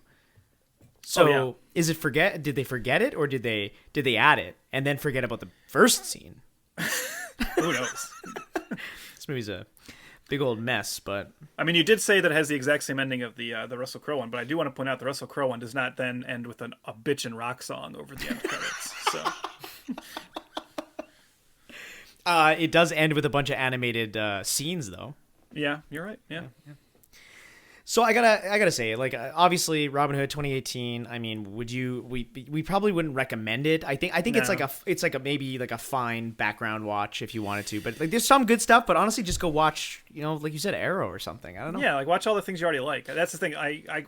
So is it did they forget it, or did they add it and then forget about the first scene? Who knows? This movie's a big old mess, but I mean, you did say that it has the exact same ending of the Russell Crowe one, but I do want to point out the Russell Crowe one does not then end with a bitch and rock song over the end credits. So it does end with a bunch of animated scenes, though. Yeah, you're right. Yeah. So I gotta say, like, obviously Robin Hood 2018. I mean, we probably wouldn't recommend it. I think no. it's like a maybe like a fine background watch if you wanted to. But like, there's some good stuff. But honestly, just go watch, like you said, Arrow or something. I don't know. Yeah, like watch all the things you already like. That's the thing. I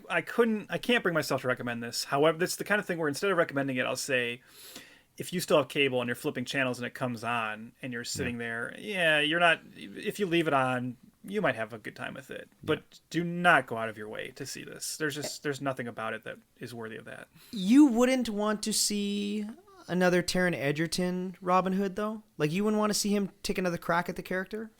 can't bring myself to recommend this. However, it's the kind of thing where instead of recommending it, I'll say, if you still have cable and you're flipping channels and it comes on and you're sitting there, you're not. If you leave it on, you might have a good time with it, but do not go out of your way to see this. There's nothing about it that is worthy of that. You wouldn't want to see another Taron Egerton Robin Hood, though? Like, you wouldn't want to see him take another crack at the character?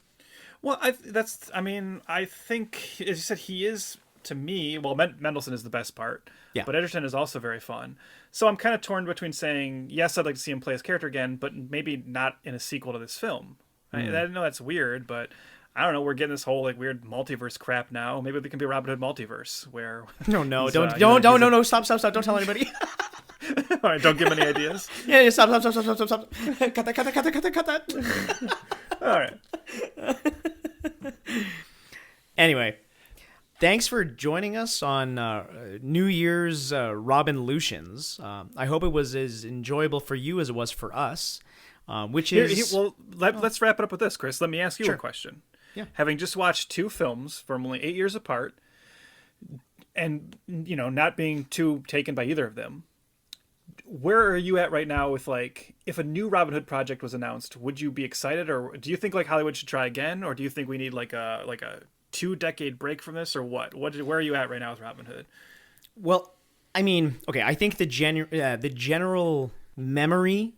Well, I think, as you said, he is, to me, well, Mendelsohn is the best part, but Egerton is also very fun. So I'm kind of torn between saying, yes, I'd like to see him play his character again, but maybe not in a sequel to this film. I know that's weird, but I don't know. We're getting this whole like weird multiverse crap now. Maybe there can be a Robin Hood multiverse where. No, stop! Don't tell anybody. All right, don't give any ideas. Yeah, stop! Cut that. All right. Anyway, thanks for joining us on New Year's Robin-lutions. I hope it was as enjoyable for you as it was for us. Let's wrap it up with this, Chris. Let me ask you a question. Yeah. Having just watched two films from only 8 years apart, and not being too taken by either of them, where are you at right now with like, if a new Robin Hood project was announced, would you be excited, or do you think like Hollywood should try again, or do you think we need like a 2-decade break from this, or what? Where are you at right now with Robin Hood? Well, I mean, okay, I think the general memory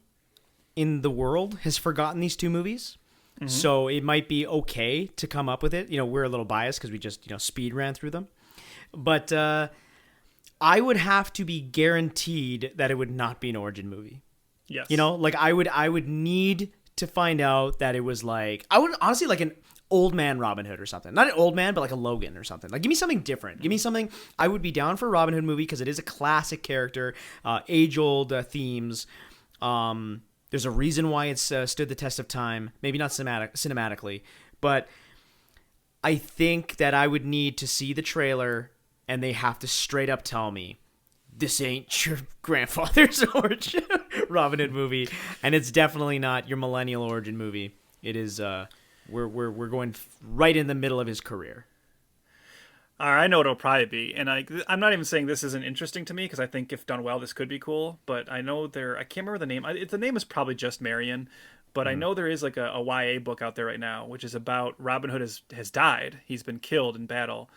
in the world has forgotten these two movies. Mm-hmm. So it might be okay to come up with it. We're a little biased because we just, speed ran through them. But I would have to be guaranteed that it would not be an origin movie. Yes. Like I would need to find out that it was like, I would honestly like an old man Robin Hood or something. Not an old man, but like a Logan or something. Like, give me something different. Give me something. I would be down for a Robin Hood movie because it is a classic character, age-old themes. There's a reason why it's stood the test of time. Maybe not cinematically, but I think that I would need to see the trailer, and they have to straight up tell me, this ain't your grandfather's origin Robin Hood movie, and it's definitely not your millennial origin movie. It is. We're going right in the middle of his career. I know what it'll probably be, and I'm not even saying this isn't interesting to me because I think if done well, this could be cool. But I know I can't remember the name. The name is probably just Marion, but I know there is like a YA book out there right now, which is about Robin Hood has died. He's been killed in battle,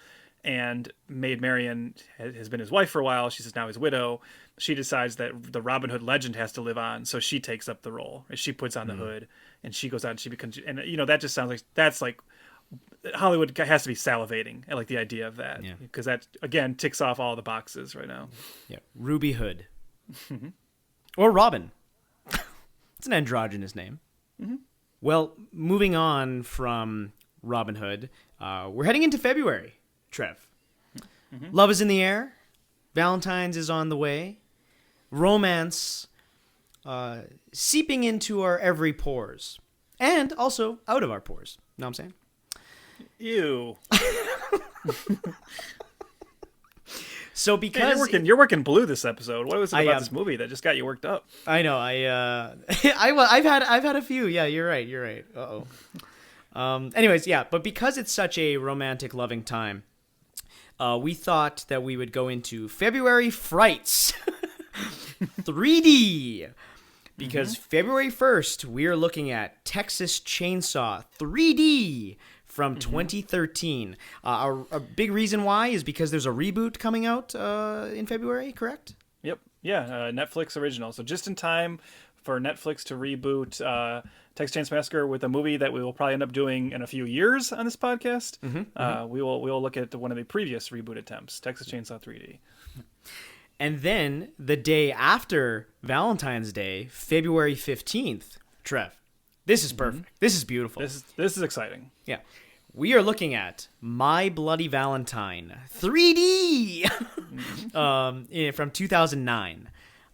and Maid Marian has been his wife for a while. She's now his widow. She decides that the Robin Hood legend has to live on, so she takes up the role. She puts on the hood, and she goes out and she becomes. And that just sounds like that's like. Hollywood has to be salivating at like the idea of that because that again ticks off all the boxes right now. Yeah, Ruby Hood or Robin. It's an androgynous name. Mm-hmm. Well, moving on from Robin Hood, we're heading into February. Trev, love is in the air. Valentine's is on the way. Romance seeping into our every pores and also out of our pores. Know what I'm saying? Ew. So because you're working blue this episode. What was it about this movie that just got you worked up? I know. I've had a few. Yeah, you're right. Anyways, yeah, but because it's such a romantic, loving time, we thought that we would go into February Frights 3D. Because February 1st, we are looking at Texas Chainsaw 3D from 2013. A big reason why is because there's a reboot coming out in February, correct? Yep. Yeah, Netflix original. So just in time for Netflix to reboot Texas Chainsaw Massacre with a movie that we will probably end up doing in a few years on this podcast. We will look at one of the previous reboot attempts, Texas Chainsaw 3D. And then the day after Valentine's Day, February 15th, Trev, this is perfect. This is beautiful. This is exciting. Yeah. We are looking at My Bloody Valentine 3D from 2009.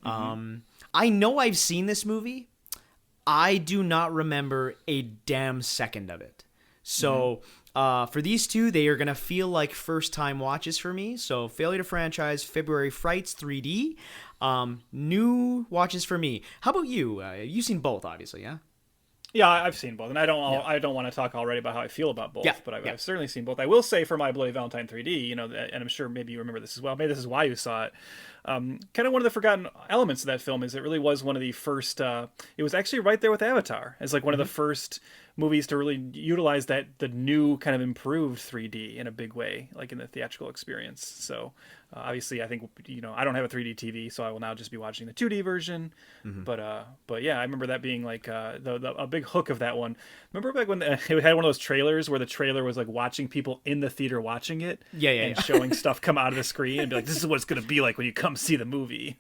I know I've seen this movie. I do not remember a damn second of it. So for these two, they are going to feel like first-time watches for me. So Failure to Franchise, February Frights 3D. New watches for me. How about you? You've seen both, obviously, yeah? Yeah, I've seen both, and I don't want to talk already about how I feel about both, but I've certainly seen both. I will say for My Bloody Valentine 3D, and I'm sure maybe you remember this as well. Maybe this is why you saw it. Kind of one of the forgotten elements of that film is it really was one of the first. It was actually right there with Avatar as like one of the first movies to really utilize the new kind of improved 3D in a big way, like in the theatrical experience. So obviously, I think I don't have a 3D TV, so I will now just be watching the 2D version. But yeah, I remember that being like a big hook of that one. Remember back when it had one of those trailers where the trailer was like watching people in the theater watching it, and showing stuff come out of the screen and be like, this is what it's going to be like when you come see the movie.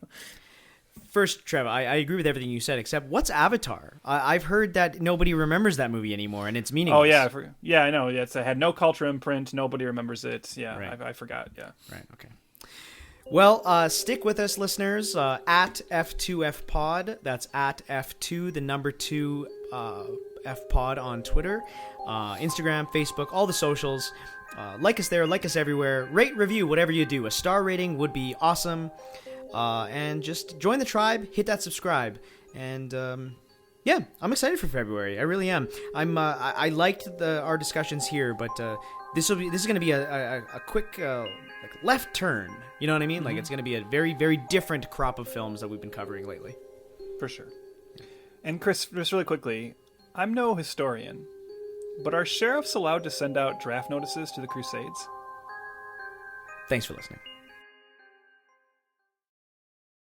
First, Trevor, I agree with everything you said, except what's Avatar? I've heard that nobody remembers that movie anymore, and it's meaningless. Oh, yeah. I know. It had no cultural imprint. Nobody remembers it. Yeah, right. I forgot. Yeah. Right, okay. Well, stick with us, listeners, at F2FPod. That's at F2, the number 2 FPod on Twitter, Instagram, Facebook, all the socials. Like us there, like us everywhere. Rate, review, whatever you do. A star rating would be awesome. And just join the tribe, hit that subscribe, and yeah, I'm excited for February. I really am. I liked our discussions here, but this is going to be a quick like left turn. You know what I mean? Like it's going to be a very, very different crop of films that we've been covering lately. For sure. And Chris, just really quickly, I'm no historian, but are sheriffs allowed to send out draft notices to the Crusades? Thanks for listening.